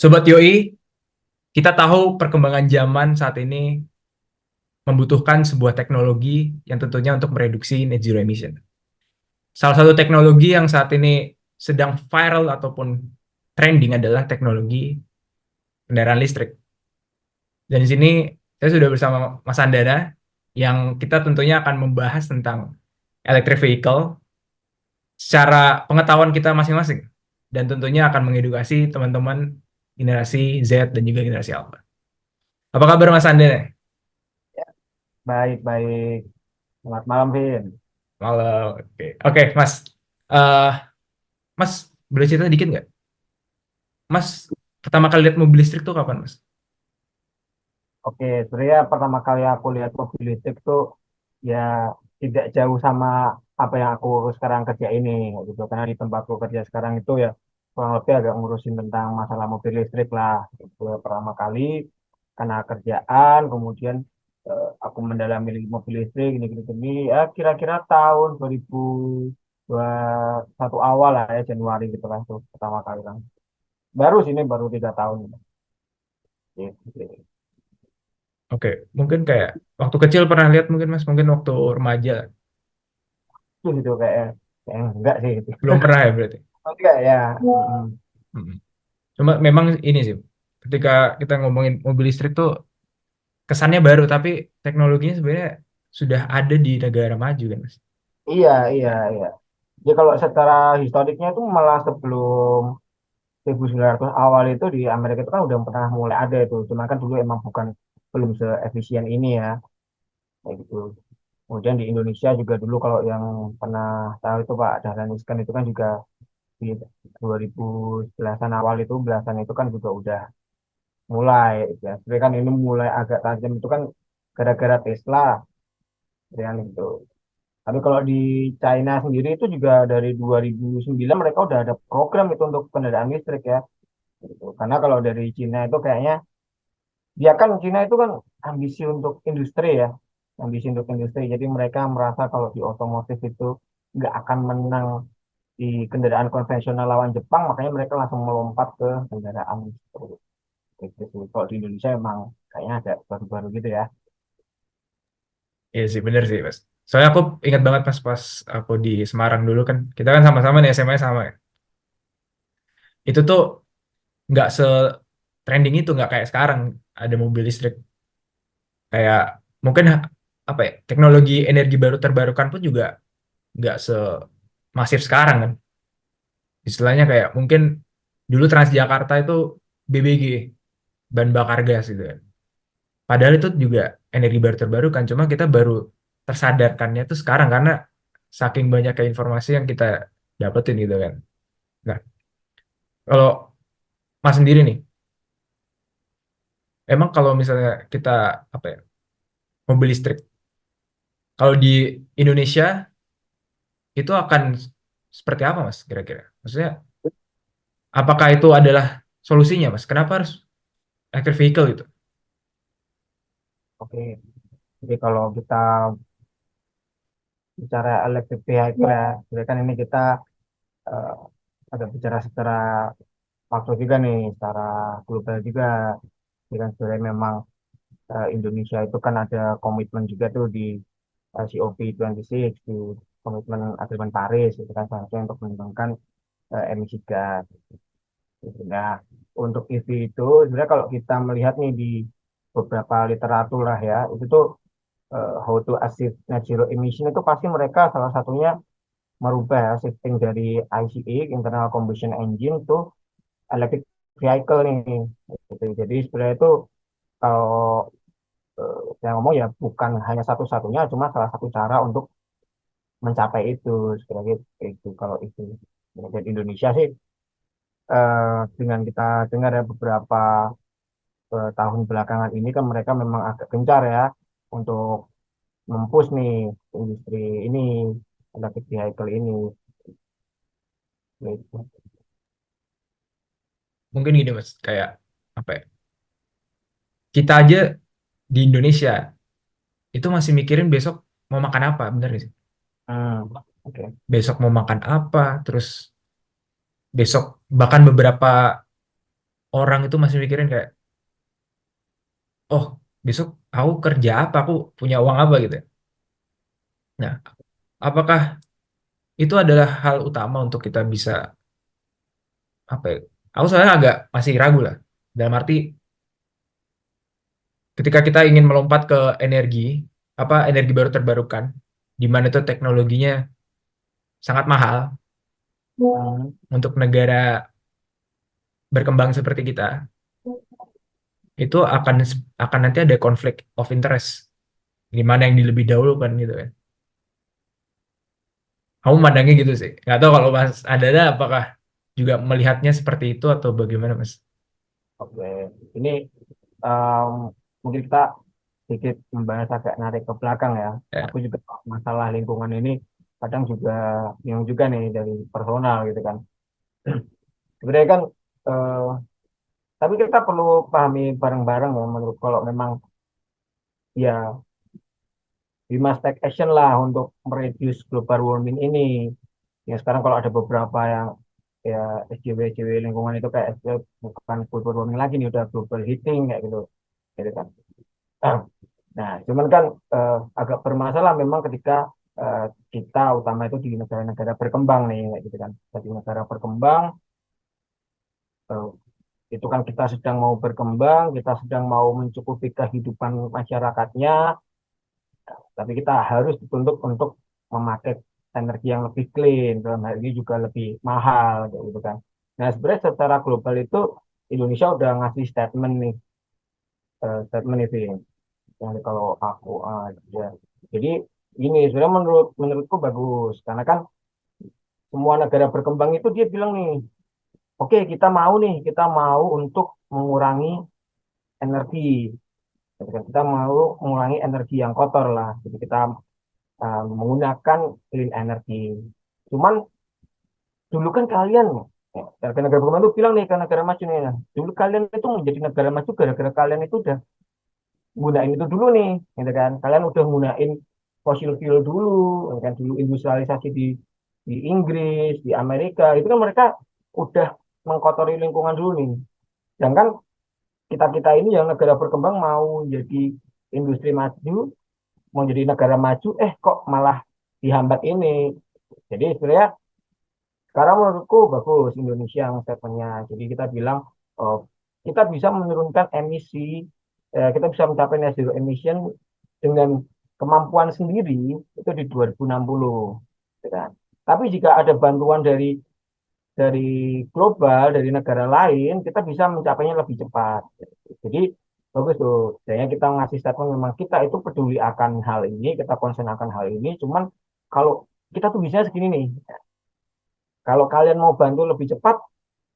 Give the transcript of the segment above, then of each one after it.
Sobat Yoi, kita tahu perkembangan zaman saat ini membutuhkan sebuah teknologi yang tentunya untuk mereduksi net zero emission. Salah satu teknologi yang saat ini sedang viral ataupun trending adalah teknologi kendaraan listrik. Dan di sini saya sudah bersama Mas Andana yang kita tentunya akan membahas tentang electric vehicle secara pengetahuan kita masing-masing dan tentunya akan mengedukasi teman-teman generasi Z dan juga generasi Alpha. Apa kabar Mas Andana? Ya, baik. Selamat malam, Vin. Malam. Oke, Oke, Mas. Eh, Mas, boleh cerita dikit nggak? Mas, pertama kali lihat mobil listrik tuh kapan, Mas? Oke, sebenarnya pertama kali aku lihat mobil listrik tuh ya tidak jauh sama apa yang aku sekarang kerja ini, gitu. Karena di tempatku kerja sekarang itu ya kurang lebih agak ngurusin tentang masalah mobil listrik lah. Itu pertama kali karena kerjaan, kemudian aku mendalami mobil listrik gini, ya kira-kira tahun 2021 awal lah ya Januari gitu lah tuh pertama kali kan. Baru sini baru 3 tahun. Gitu. Oke, mungkin kayak waktu kecil pernah lihat mungkin Mas, mungkin waktu remaja. Itu gitu kayak enggak sih gitu. Belum pernah ya berarti. Enggak ya. Mm-mm. Cuma memang ini sih, ketika kita ngomongin mobil listrik tuh kesannya baru, tapi teknologinya sebenarnya sudah ada di negara maju kan, Mas? Iya. Jadi kalau secara historiknya itu malah sebelum 1900 awal itu di Amerika itu kan udah pernah mulai ada itu. Cuma kan dulu emang belum seefisien ini ya. Kayak gitu. Kemudian di Indonesia juga dulu kalau yang pernah tahu itu Pak Dahlan Iskan itu kan juga di 2010-an awal itu belasan itu kan juga udah mulai ya. Sebenarnya kan ini mulai agak tajam itu kan gara-gara Tesla ya gitu. Tapi kalau di China sendiri itu juga dari 2009 mereka udah ada program itu untuk kendaraan listrik ya. Gitu. Karena kalau dari Cina itu kayaknya dia kan Cina itu kan ambisi untuk industri ya, ambisi untuk industri. Jadi mereka merasa kalau di otomotif itu nggak akan menang di kendaraan konvensional lawan Jepang, makanya mereka langsung melompat ke kendaraan listrik. Gitu sih. Kalau di Indonesia emang kayaknya ada baru-baru gitu ya. Iya sih, bener sih, Mas. Soalnya aku ingat banget pas aku di Semarang dulu kan, kita kan sama-sama nih SMA sama ya. Itu tuh nggak se-trending itu, nggak kayak sekarang ada mobil listrik. Kayak mungkin apa ya, teknologi energi baru terbarukan pun juga nggak semasif sekarang kan. Istilahnya kayak mungkin dulu Transjakarta itu BBG, bahan bakar gas gitu kan. Padahal itu juga energi baru terbarukan, cuma kita baru tersadarkannya itu sekarang karena saking banyaknya informasi yang kita dapetin gitu kan. Nah, kalau Mas sendiri nih, emang kalau misalnya kita apa ya, mobil listrik, kalau di Indonesia itu akan seperti apa Mas kira-kira? Maksudnya apakah itu adalah solusinya Mas? Kenapa harus electric vehicle itu? Oke. Jadi kalau kita bicara electric vehicle ya, jadi kan ini kita eh, agak bicara secara makro juga nih, secara global juga. Jadi kan sebenarnya memang Indonesia itu kan ada komitmen juga tuh di COP26, di komitmen Agreement Paris, itu kan salah satu untuk menurunkan emisi gas. Gitu. Nah, untuk EV itu sebenarnya kalau kita melihat nih di beberapa literatur lah ya, itu tuh how to achieve net zero emission itu pasti mereka salah satunya merubah ya, shifting dari ICE, internal combustion engine, to electric vehicle nih. Gitu. Jadi sebenarnya itu kalau saya ngomong ya bukan hanya satu-satunya, cuma salah satu cara untuk mencapai itu sebagai itu kalau itu. Dan Indonesia sih dengan kita dengar ya beberapa tahun belakangan ini kan mereka memang agak gencar ya untuk mempush nih industri ini electric vehicle ini. Gitu. Mungkin gini Mas, kayak apa ya? Kita aja di Indonesia itu masih mikirin besok mau makan apa, bener nggak sih? Oke. Besok mau makan apa, terus besok bahkan beberapa orang itu masih mikirin kayak, oh besok aku kerja apa, aku punya uang apa gitu ya. Nah, apakah itu adalah hal utama untuk kita bisa apa ya? Aku soalnya agak masih ragu lah. Dalam arti ketika kita ingin melompat ke energi, apa energi baru terbarukan, di mana itu teknologinya sangat mahal Hmm. untuk negara berkembang seperti kita, itu akan nanti ada konflik of interest, di mana yang lebih dahulu kan gitu kan. Kamu mandangnya gitu sih. Nggak tahu kalau Mas ada apakah juga melihatnya seperti itu atau bagaimana Mas? Oke, ini em, mungkin kita sedikit membahas agak narik ke belakang ya. Ya, Aku juga masalah lingkungan ini kadang juga bingung juga nih dari personal gitu kan. Sebenarnya kan, eh, tapi kita perlu pahami bareng-bareng ya menurut kalau memang ya we must take action lah untuk mereduce global warming ini. Ya sekarang kalau ada beberapa yang ya SJW lingkungan itu kayak SJW bukan global warming lagi nih udah global heating kayak gitu, gitu kan. Nah, cuman kan agak bermasalah memang ketika kita utama itu di negara-negara berkembang nih, kayak gitu kan. Jadi negara berkembang eh, itu kan kita sedang mau berkembang, kita sedang mau mencukupi kehidupan masyarakatnya, tapi kita harus dituntut untuk memakai energi yang lebih clean, dalam hal ini juga lebih mahal, kayak gitu kan. Nah, sebenarnya secara global itu Indonesia udah ngasih statement nih, statement itu ya. Yang kalau aku ya. Jadi ini sebenarnya menurutku bagus karena kan semua negara berkembang itu dia bilang nih, oke kita mau untuk mengurangi energi. Jadi kan kita mau mengurangi energi yang kotor lah. Jadi kita menggunakan clean energy. Cuman dulu kan kalian negara berkembang itu bilang nih ke negara maju nih, dulu kalian itu menjadi negara maju gara-gara kalian itu udah gunain itu dulu nih, gitu kan? Kalian udah gunain fossil fuel dulu, gitu kan? Dulu industrialisasi di Inggris, di Amerika, itu kan mereka udah mengkotori lingkungan dulu nih. Sedangkan kita ini yang negara berkembang mau jadi industri maju, mau jadi negara maju, kok malah dihambat ini. Jadi sebenarnya sekarang menurutku bagus Indonesia yang statementnya. Jadi kita bilang, oh, kita bisa menurunkan emisi, kita bisa mencapai net zero emission dengan kemampuan sendiri itu di 2060. Gitu kan. Tapi jika ada bantuan dari global, dari negara lain, kita bisa mencapainya lebih cepat. Jadi bagus tuh. Jadinya kita ngasih statement memang kita itu peduli akan hal ini, kita concern akan hal ini. Cuman kalau kita tuh bisa segini nih. Kalau kalian mau bantu lebih cepat,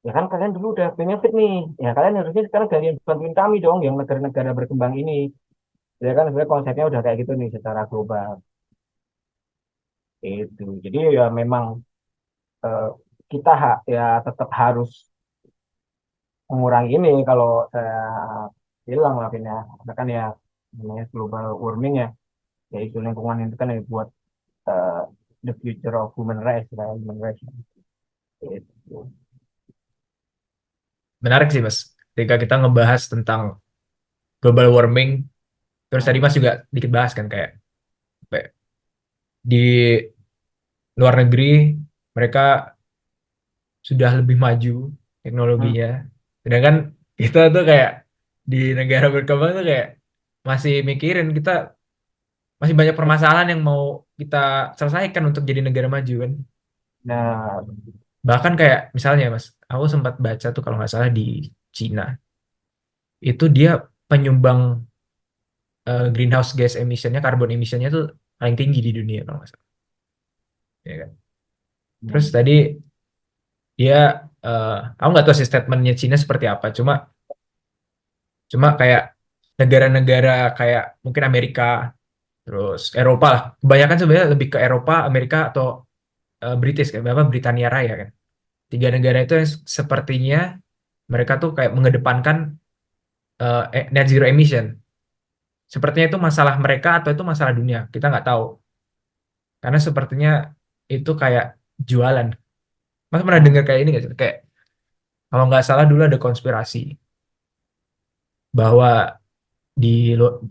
ya kan kalian dulu udah benefit nih. Ya kalian harusnya sekarang kalian bantuin kami dong yang negara-negara berkembang ini. Ya kan sebenarnya konsepnya udah kayak gitu nih secara global. Itu. Jadi ya memang eh, kita ya tetap harus mengurangi ini kalau saya bilang lah Vin, ya. Karena kan ya namanya global warming ya. Ya isu lingkungan itu kan ya buat eh, the future of human race, ya, human race. Itu. menarik sih Mas. Ketika kita ngebahas tentang global warming, terus tadi Hmm. Mas juga dikit bahas kan kayak apa ya, di luar negeri mereka sudah lebih maju Hmm. teknologinya. Sedangkan kita tuh kayak di negara berkembang tuh kayak masih mikirin kita masih banyak permasalahan yang mau kita selesaikan untuk jadi negara maju kan. Nah, Bahkan kayak misalnya Mas, aku sempat baca tuh kalau nggak salah di Cina, itu dia penyumbang greenhouse gas emissionnya, karbon emissionnya tuh paling tinggi di dunia kalau nggak salah. Ya kan? Terus tadi dia, aku nggak tahu sih statementnya Cina seperti apa, cuma cuma kayak negara-negara kayak mungkin Amerika, terus Eropa lah. Kebanyakan sebenarnya lebih ke Eropa, Amerika atau British kayak apa Britania Raya kan. Tiga negara itu yang sepertinya mereka tuh kayak mengedepankan net zero emission. Sepertinya itu masalah mereka atau itu masalah dunia, kita nggak tahu. Karena sepertinya itu kayak jualan. Mas pernah hmm. dengar kayak ini nggak sih? Kayak Kalau nggak salah dulu ada konspirasi bahwa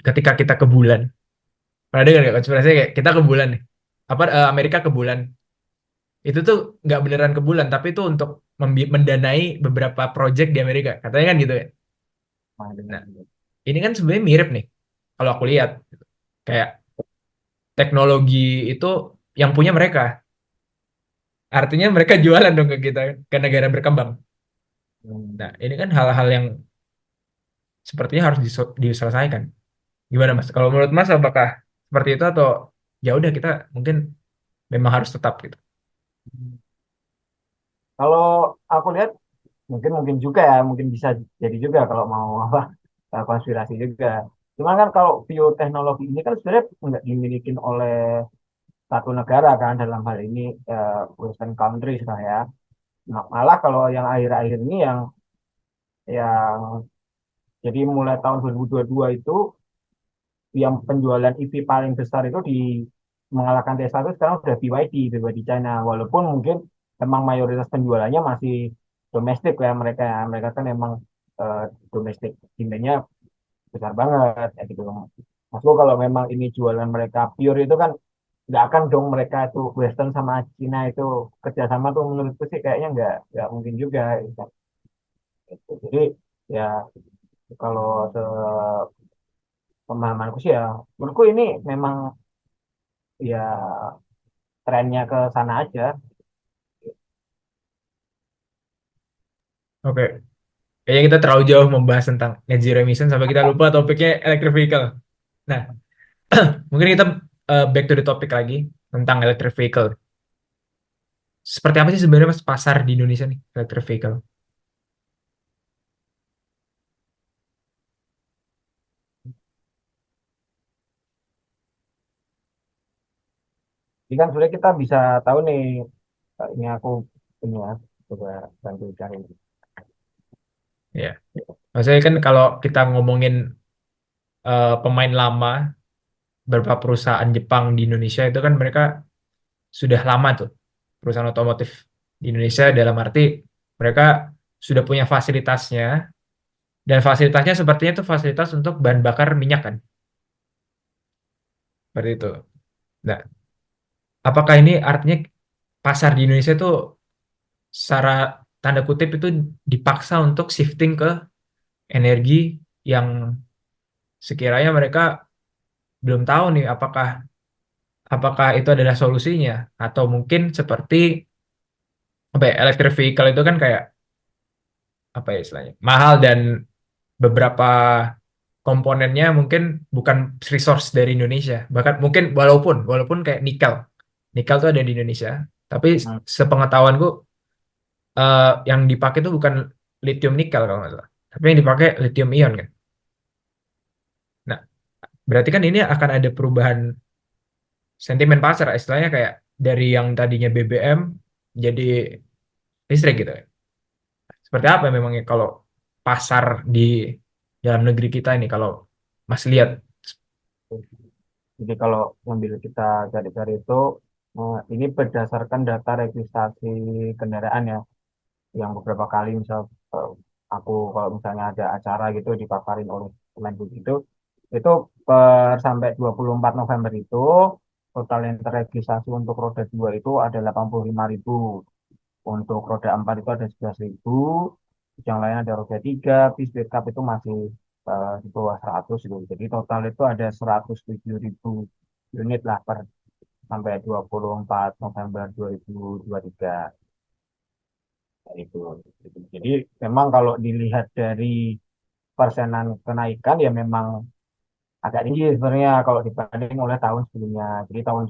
ketika kita ke bulan, pernah dengar nggak konspirasi kayak kita ke bulan nih, apa Amerika ke bulan, itu tuh nggak beneran ke bulan, tapi itu untuk mendanai beberapa project di Amerika, katanya kan gitu ya. Nah, dengan Nah, ini kan sebenarnya mirip nih, kalau aku lihat, kayak teknologi itu yang punya mereka, artinya mereka jualan dong ke kita, ke negara berkembang. Nah, ini kan hal-hal yang sepertinya harus diselesaikan. Gimana Mas? Kalau menurut Mas apakah seperti itu atau ya udah kita mungkin memang harus tetap gitu? kalau aku lihat mungkin mungkin juga ya, mungkin bisa jadi juga kalau mau apa konspirasi juga. Cuman kan kalau bioteknologi ini kan sebenarnya nggak dimiliki oleh satu negara kan, dalam hal ini Western countries lah ya. Malah kalau yang akhir-akhir ini yang jadi mulai tahun 2022 itu yang penjualan EV paling besar itu di mengalahkan Tesla itu sekarang udah BYD China. Walaupun mungkin memang mayoritas penjualannya masih domestik ya, mereka kan emang eh, domestik demandnya besar banget ya gitu. Maksudku kalau memang ini jualan mereka pure itu kan nggak akan dong mereka itu Western sama Cina itu kerjasama tuh, menurutku sih kayaknya nggak mungkin juga gitu. Jadi ya kalau pemahamanku sih ya, menurutku ini memang ya trennya ke sana aja. Oke, kayaknya kita terlalu jauh membahas tentang net zero emission sampai kita lupa topiknya electric vehicle. Nah, mungkin kita back to the topic lagi tentang electric vehicle. Seperti apa sih sebenarnya Mas pasar di Indonesia nih electric vehicle? Jadi kan sebenarnya kita bisa tahu nih, ini aku ini ya, coba bantu cari. Ya, maksudnya kan kalau kita ngomongin pemain lama, beberapa perusahaan Jepang di Indonesia itu kan mereka sudah lama tuh perusahaan otomotif di Indonesia dalam arti mereka sudah punya fasilitasnya dan fasilitasnya sepertinya itu fasilitas untuk bahan bakar minyak kan seperti itu. Nah, apakah ini artinya pasar di Indonesia itu secara tanda kutip itu dipaksa untuk shifting ke energi yang sekiranya mereka belum tahu nih apakah apakah itu adalah solusinya atau mungkin seperti apa ya, electric vehicle itu kan kayak apa ya istilahnya mahal dan beberapa komponennya mungkin bukan resource dari Indonesia. Bahkan mungkin walaupun walaupun kayak nikel, nikel tuh ada di Indonesia. Tapi Hmm. sepengetahuanku yang dipakai itu bukan lithium nikel kalau nggak salah. Tapi yang dipakai lithium ion kan. Nah, berarti kan ini akan ada perubahan sentimen pasar, istilahnya kayak dari yang tadinya BBM jadi listrik gitu ya. Seperti apa memangnya kalau pasar di dalam negeri kita ini kalau Mas lihat? Jadi kalau sambil kita cari-cari itu, ini berdasarkan data registrasi kendaraan ya, yang beberapa kali misal eh, aku kalau misalnya ada acara gitu dipaparin oleh Kemenhub itu per sampai 24 November itu total yang terregistrasi untuk roda 2 itu ada 85.000, untuk roda 4 itu ada 11.000, yang lain ada roda 3 bis pickup itu masih di bawah 100 gitu. Jadi total itu ada 107.000 unit lah per sampai 24 November 2023 itu. Jadi memang kalau dilihat dari persenan kenaikan ya memang agak tinggi sebenarnya kalau dibanding oleh tahun sebelumnya. Jadi tahun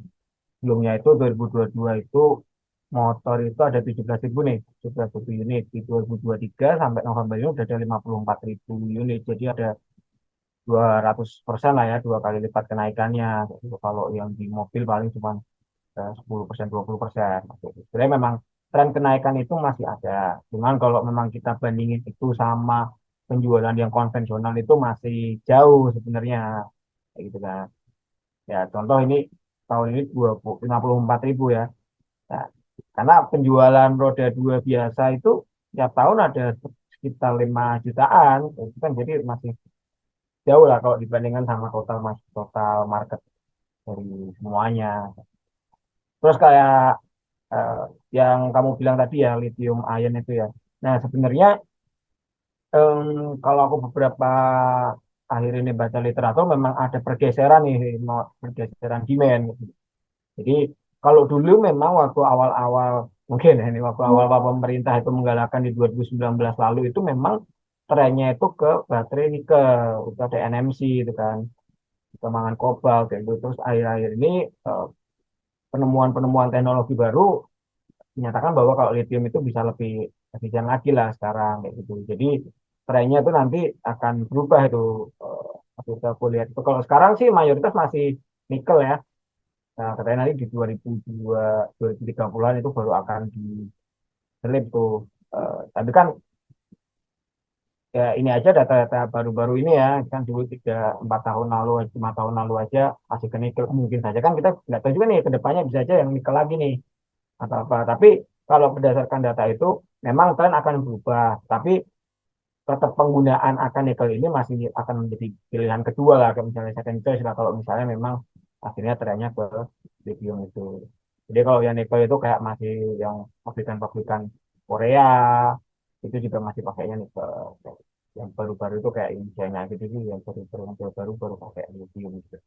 sebelumnya itu 2022 itu motor itu ada 17.000 nih, 17.000 unit. Di 2023 sampai November ini udah ada 54.000 unit. Jadi ada 200% lah ya, dua kali lipat kenaikannya. Jadi kalau yang di mobil paling cuma 10%, 20%. Sebenarnya memang tren kenaikan itu masih ada. Cuman kalau memang kita bandingin itu sama penjualan yang konvensional itu masih jauh sebenarnya. Kayak gitu kan. Ya, contoh ini tahun ini 54.000 ya. Nah, karena penjualan roda 2 biasa itu tiap tahun ada sekitar 5 jutaan. Itu kan jadi masih jauh lah kalau dibandingkan sama total market dari semuanya. Terus kayak eh, yang kamu bilang tadi ya lithium ion itu ya. Nah sebenarnya kalau aku beberapa akhir ini baca literatur memang ada pergeseran nih, pergeseran demand. Jadi kalau dulu memang waktu awal-awal mungkin ya, ini waktu awal-awal pemerintah itu menggalakkan di 2019 lalu itu memang trennya itu ke baterai nikel, itu ada NMC itu kan, perkembangan kobalt kayak gitu. Terus akhir-akhir ini eh, penemuan-penemuan teknologi baru menyatakan bahwa kalau lithium itu bisa lebih efisien lagi lah sekarang kayak gitu. Jadi trennya itu nanti akan berubah itu. Waktu itu aku lihat itu. Kalau sekarang sih mayoritas masih nikel ya. Nah, katanya nanti di 2002, 2030-an itu baru akan diselip tuh. Tapi kan ya ini aja data-data baru-baru ini ya. Kan dulu 3, 4 tahun lalu, 5 tahun lalu aja masih ke nikel. Mungkin saja kan kita nggak tahu juga nih ke depannya bisa aja yang nikel lagi nih atau apa. Tapi kalau berdasarkan data itu memang tren akan berubah. Tapi tetap penggunaan akan nikel ini masih akan menjadi pilihan kedua lah. Kayak misalnya second choice lah kalau misalnya memang akhirnya trennya ke lithium itu. Jadi kalau yang nikel itu kayak masih yang pabrikan-pabrikan Korea itu juga masih pakainya nikel. Yang baru-baru itu kayak ini China gitu sih yang baru-baru baru pakai lithium gitu.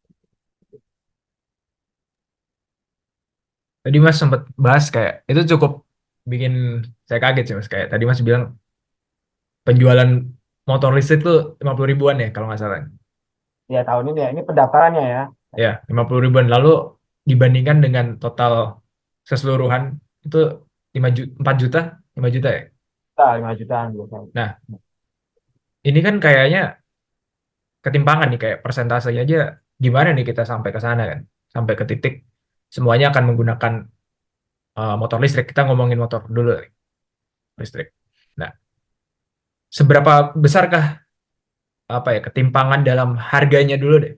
Tadi Mas sempat bahas kayak itu cukup bikin saya kaget sih Mas. Kayak tadi Mas bilang penjualan motor listrik tuh 50 ribuan ya kalau nggak salah. Ya tahun ini ya ini pendaftarannya ya. Ya, 50 ribuan. Lalu dibandingkan dengan total keseluruhan itu 5 juta, 4 juta, 5 juta ya. 5 jutaan biasanya. Nah, ini kan kayaknya ketimpangan nih kayak persentasenya aja gimana nih kita sampai ke sana kan. Sampai ke titik semuanya akan menggunakan motor listrik. Kita ngomongin motor dulu nih, listrik. Nah, seberapa besarkah apa ya ketimpangan dalam harganya dulu deh.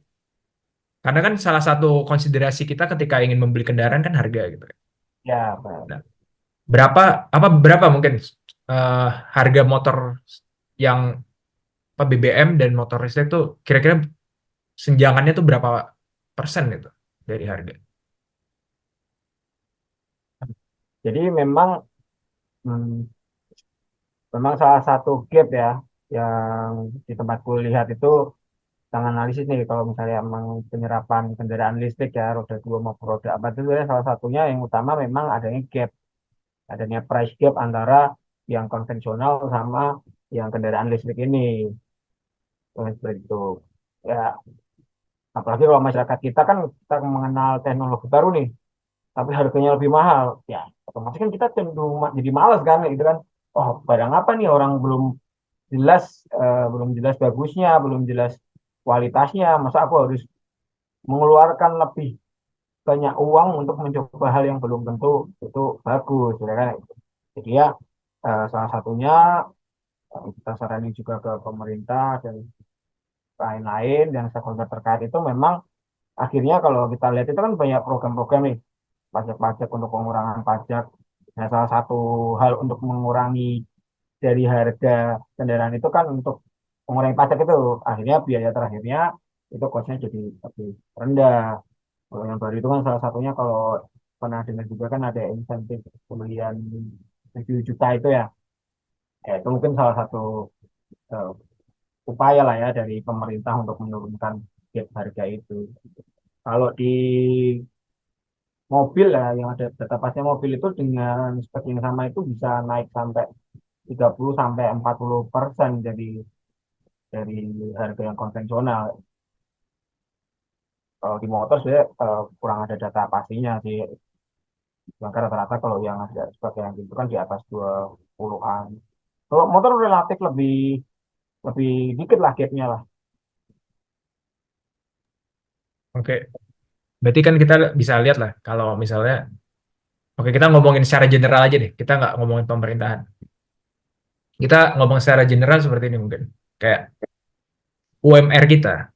Karena kan salah satu konsiderasi kita ketika ingin membeli kendaraan kan harga gitu kan. Ya, Pak. Nah, berapa berapa mungkin eh, harga motor yang apa BBM dan motor listrik tuh kira-kira senjangannya tuh berapa persen itu dari harga? Jadi hmm, memang salah satu gap ya yang di tempatku lihat itu tentang analisis nih kalau misalnya emang penyerapan kendaraan listrik ya roda dua maupun roda empat itu sebenarnya salah satunya yang utama memang adanya price gap antara yang konvensional sama yang kendaraan listrik ini. Seperti itu ya, apalagi kalau masyarakat kita kan kita mengenal teknologi baru nih tapi harganya lebih mahal ya otomatis kan kita cenderung jadi malas kan gitu kan. Oh barang apa nih orang jelas belum jelas bagusnya, belum jelas kualitasnya. Masa aku harus mengeluarkan lebih banyak uang untuk mencoba hal yang belum tentu itu bagus, ya kan? Jadi ya salah satunya kita sarani juga ke pemerintah dan lain-lain yang stakeholder terkait itu memang akhirnya kalau kita lihat itu kan banyak program-program nih pajak-pajak untuk pengurangan pajak. Nah, salah satu hal untuk mengurangi dari harga kendaraan itu kan untuk mengurangi pajak itu akhirnya biaya terakhirnya itu costnya jadi lebih rendah. Kalau yang baru itu kan salah satunya kalau pernah dengar juga kan ada insentif pembelian 7 juta itu ya. Itu mungkin salah satu eh, upaya lah ya dari pemerintah untuk menurunkan gap harga itu. Kalau di mobil ya yang ada data pasnya mobil itu dengan spek yang sama itu bisa naik sampai 30 sampai 40% dari harga yang konvensional. Kalau di motor saya kurang ada data pastinya sih. Maka rata-rata kalau yang ada seperti yang gitu kan di atas 20-an. Kalau motor relatif lebih lebih dikit lah gapnya lah. Oke, berarti kan kita bisa lihat lah kalau misalnya oke kita ngomongin secara general aja deh. Kita nggak ngomongin pemerintahan. Kita ngomong secara general seperti ini mungkin. Kayak UMR kita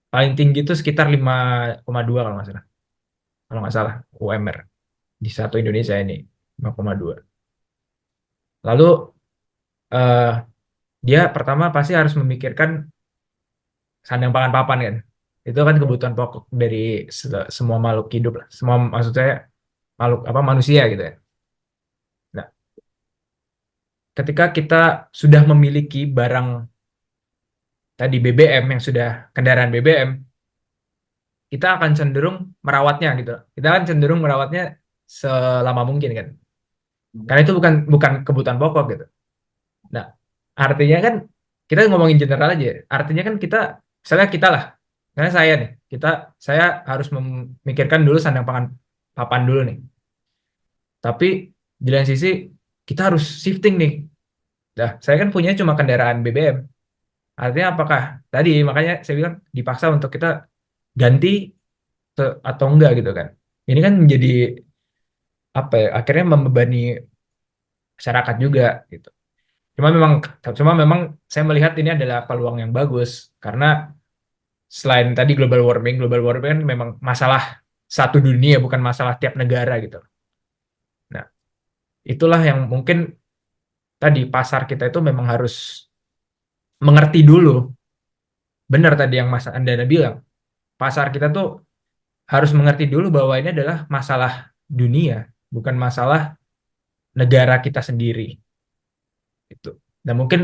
paling tinggi itu sekitar 5,2 kalau nggak salah. Kalau nggak salah UMR di satu Indonesia ini 5,2. Lalu eh, dia pertama pasti harus memikirkan sandang pangan papan kan. Itu kan kebutuhan pokok dari semua makhluk hidup lah. Semua maksud saya makhluk apa manusia gitu ya. Nah, ketika kita sudah memiliki barang tadi BBM yang sudah kendaraan BBM, kita akan cenderung merawatnya gitu. Kita akan cenderung merawatnya selama mungkin kan. Karena itu bukan bukan kebutuhan pokok gitu. Nah, artinya kan kita ngomongin general aja. Artinya kan kita, misalnya kita lah, karena saya nih, saya harus memikirkan dulu sandang pangan papan dulu nih. Tapi di lain sisi kita harus shifting nih. Nah, saya kan punya cuma kendaraan BBM. Artinya apakah tadi makanya saya bilang dipaksa untuk kita ganti atau enggak gitu kan. Ini kan menjadi apa ya? Akhirnya membebani masyarakat juga gitu. Cuma memang cuma memang saya melihat ini adalah peluang yang bagus karena selain tadi global warming kan memang masalah satu dunia bukan masalah tiap negara gitu. Nah, itulah yang mungkin tadi pasar kita itu memang harus mengerti dulu. Benar tadi yang Mas Andana bilang, pasar kita tuh harus mengerti dulu bahwa ini adalah masalah dunia, bukan masalah negara kita sendiri gitu. Dan mungkin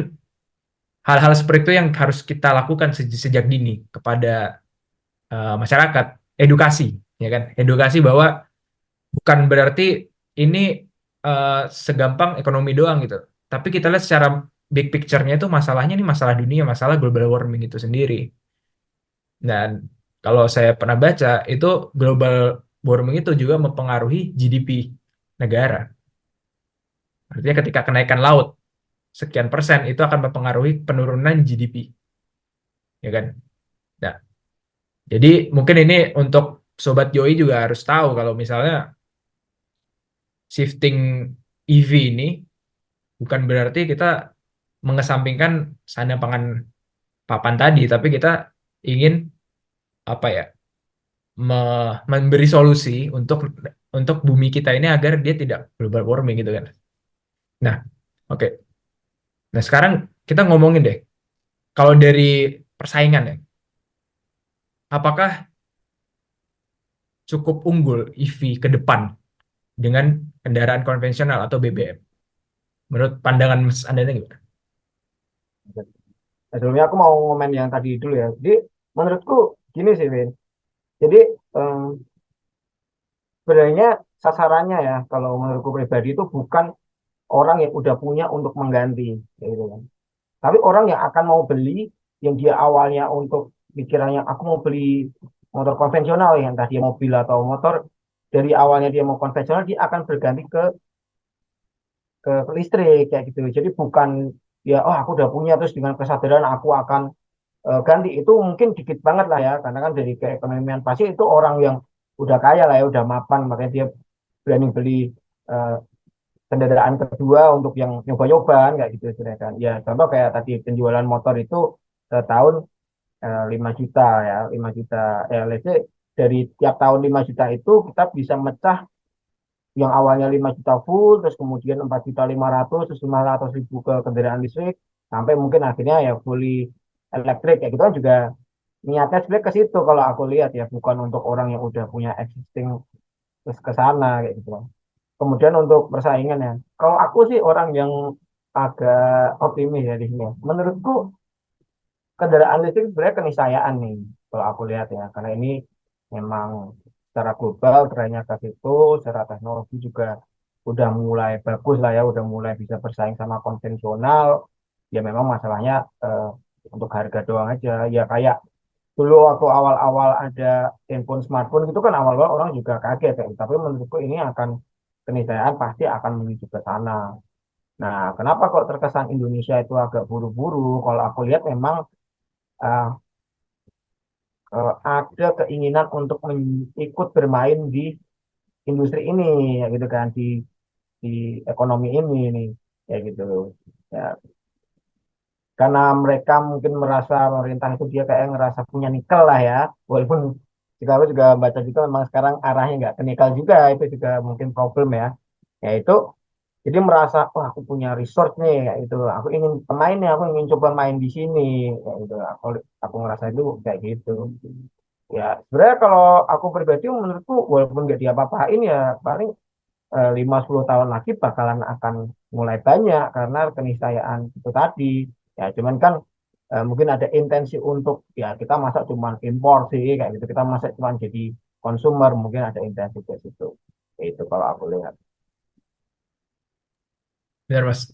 hal-hal seperti itu yang harus kita lakukan sejak dini kepada masyarakat, edukasi, ya kan? Edukasi bahwa bukan berarti ini eh, segampang ekonomi doang gitu. Tapi kita lihat secara big picture-nya itu masalahnya ini masalah dunia, masalah global warming itu sendiri. Dan kalau saya pernah baca itu global warming itu juga mempengaruhi GDP negara. Artinya ketika kenaikan laut sekian persen itu akan mempengaruhi penurunan GDP, ya kan? Nah, jadi mungkin ini untuk Sobat Yoi juga harus tahu kalau misalnya shifting EV ini bukan berarti kita mengesampingkan sandang pangan papan tadi, tapi kita ingin apa ya memberi solusi untuk bumi kita ini agar dia tidak global warming gitu kan. Nah, oke. Nah sekarang kita ngomongin deh, kalau dari persaingan ya, apakah cukup unggul EV ke depan dengan kendaraan konvensional atau BBM? Menurut pandangan Mas Anda ini gimana? Nah, sebelumnya aku mau ngomen yang tadi dulu ya. Jadi menurutku gini sih, Win. Jadi em, sebenarnya sasarannya ya, kalau menurutku pribadi itu bukan orang yang udah punya untuk mengganti, kayak gitu kan. Tapi orang yang akan mau beli, yang dia awalnya untuk pikirannya aku mau beli motor konvensional yang tadi mobil atau motor, dari awalnya dia mau konvensional, dia akan berganti ke listrik kayak gitu. Jadi bukan ya oh aku udah punya terus dengan kesadaran aku akan ganti itu mungkin dikit banget lah ya karena kan dari keekonomian pasti itu orang yang udah kaya lah ya udah mapan makanya dia berani beli eh, kendaraan kedua untuk yang nyoba-nyobaan kayak gitu kan ya contoh kayak tadi penjualan motor itu tahun 5 juta ya 5 juta ya let's say dari tiap tahun 5 juta itu kita bisa mecah yang awalnya 5 juta full terus kemudian 4 juta 500 terus 500 ribu ke kendaraan listrik sampai mungkin akhirnya ya fully elektrik kayak gitu kan juga niatnya sebenarnya ke situ kalau aku lihat ya bukan untuk orang yang udah punya existing terus ke sana kayak gitu loh. Kemudian untuk persaingan ya kalau aku sih orang yang agak optimis ya di sini ya. Menurutku kendaraan listrik sebenarnya keniscayaan nih kalau aku lihat ya karena ini memang secara global trennya ke situ secara teknologi juga udah mulai bagus lah ya udah mulai bisa bersaing sama konvensional ya memang masalahnya eh, untuk harga doang aja ya kayak dulu waktu awal-awal ada handphone smartphone gitu kan awal-awal orang juga kaget ya tapi menurutku ini akan keniscayaan pasti akan menuju ke sana. Nah, kenapa kok terkesan Indonesia itu agak buru-buru? Kalau aku lihat memang uh, ada keinginan untuk ikut bermain di industri ini, ya gitu kan, di ekonomi ini nih, ya gitu. Ya, karena mereka mungkin merasa pemerintah itu dia kayak ngerasa punya nikel lah ya, walaupun juga aku juga baca juga memang sekarang arahnya nggak ke nikel juga, itu juga mungkin problem ya. Ya itu Jadi merasa, wah aku punya resort nih, kayak gitu. Aku ingin pemain nih, aku ingin coba main di sini, kayak gitu. Aku ngerasa itu kayak gitu. Ya, sebenarnya kalau aku pribadi menurutku walaupun nggak diapa-apain ya paling 5-10 tahun lagi bakalan akan mulai banyak karena keniscayaan itu tadi. Ya, cuman kan mungkin ada intensi untuk ya kita masa cuman impor sih kayak gitu. Kita masa cuman jadi konsumer mungkin ada intensi ke situ. Itu kalau aku lihat. Benar Mas.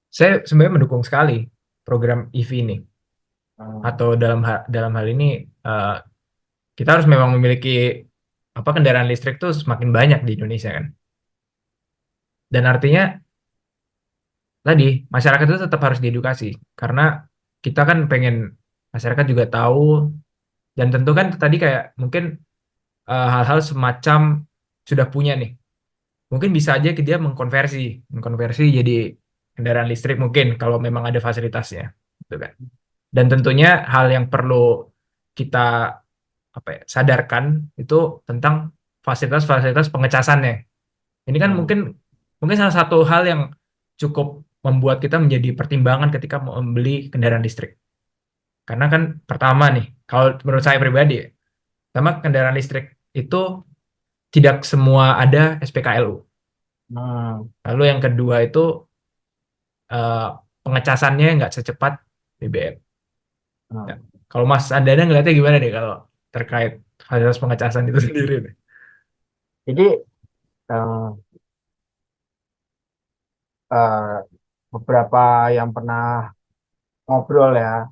Saya sebenarnya mendukung sekali program EV ini. Hmm. Atau dalam hal ini eh, kita harus memang memiliki apa kendaraan listrik tuh semakin banyak di Indonesia kan. Dan artinya tadi masyarakat itu tetap harus diedukasi karena kita kan pengen masyarakat juga tahu dan tentu kan tadi kayak mungkin hal-hal semacam sudah punya nih. Mungkin bisa aja dia mengkonversi jadi kendaraan listrik mungkin kalau memang ada fasilitasnya, gitu kan. Dan tentunya hal yang perlu kita apa ya, sadarkan itu tentang fasilitas-fasilitas pengecasannya. Ini kan Hmm. mungkin mungkin salah satu hal yang cukup membuat kita menjadi pertimbangan ketika mau membeli kendaraan listrik. Karena kan pertama nih, kalau menurut saya pribadi, pertama kendaraan listrik itu tidak semua ada SPKLU. Hmm. Lalu yang kedua itu eh, pengecasannya nggak secepat BBM. Ya. Hmm. Kalau Mas Andana ngeliatnya gimana nih kalau terkait fasilitas pengecasan itu sendiri nih? Jadi eh, eh, beberapa yang pernah ngobrol ya,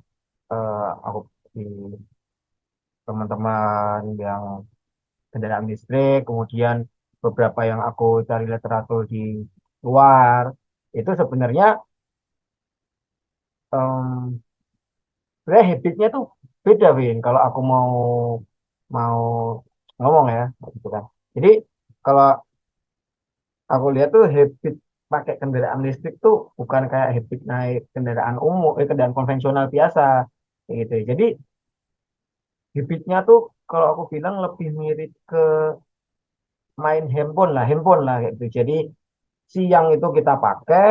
aku di teman-teman yang kendaraan listrik, kemudian beberapa yang aku cari literatur di luar, itu sebenarnya em, sebenarnya habitnya tuh beda, Win. Kalau aku mau ngomong ya, gitu kan. Jadi kalau aku lihat tuh habit pakai kendaraan listrik tuh bukan kayak habit naik kendaraan umum, kendaraan konvensional biasa, kayak gitu. Jadi habitnya tuh kalau aku bilang lebih mirip ke main handphone lah kayak gitu. Jadi siang itu kita pakai,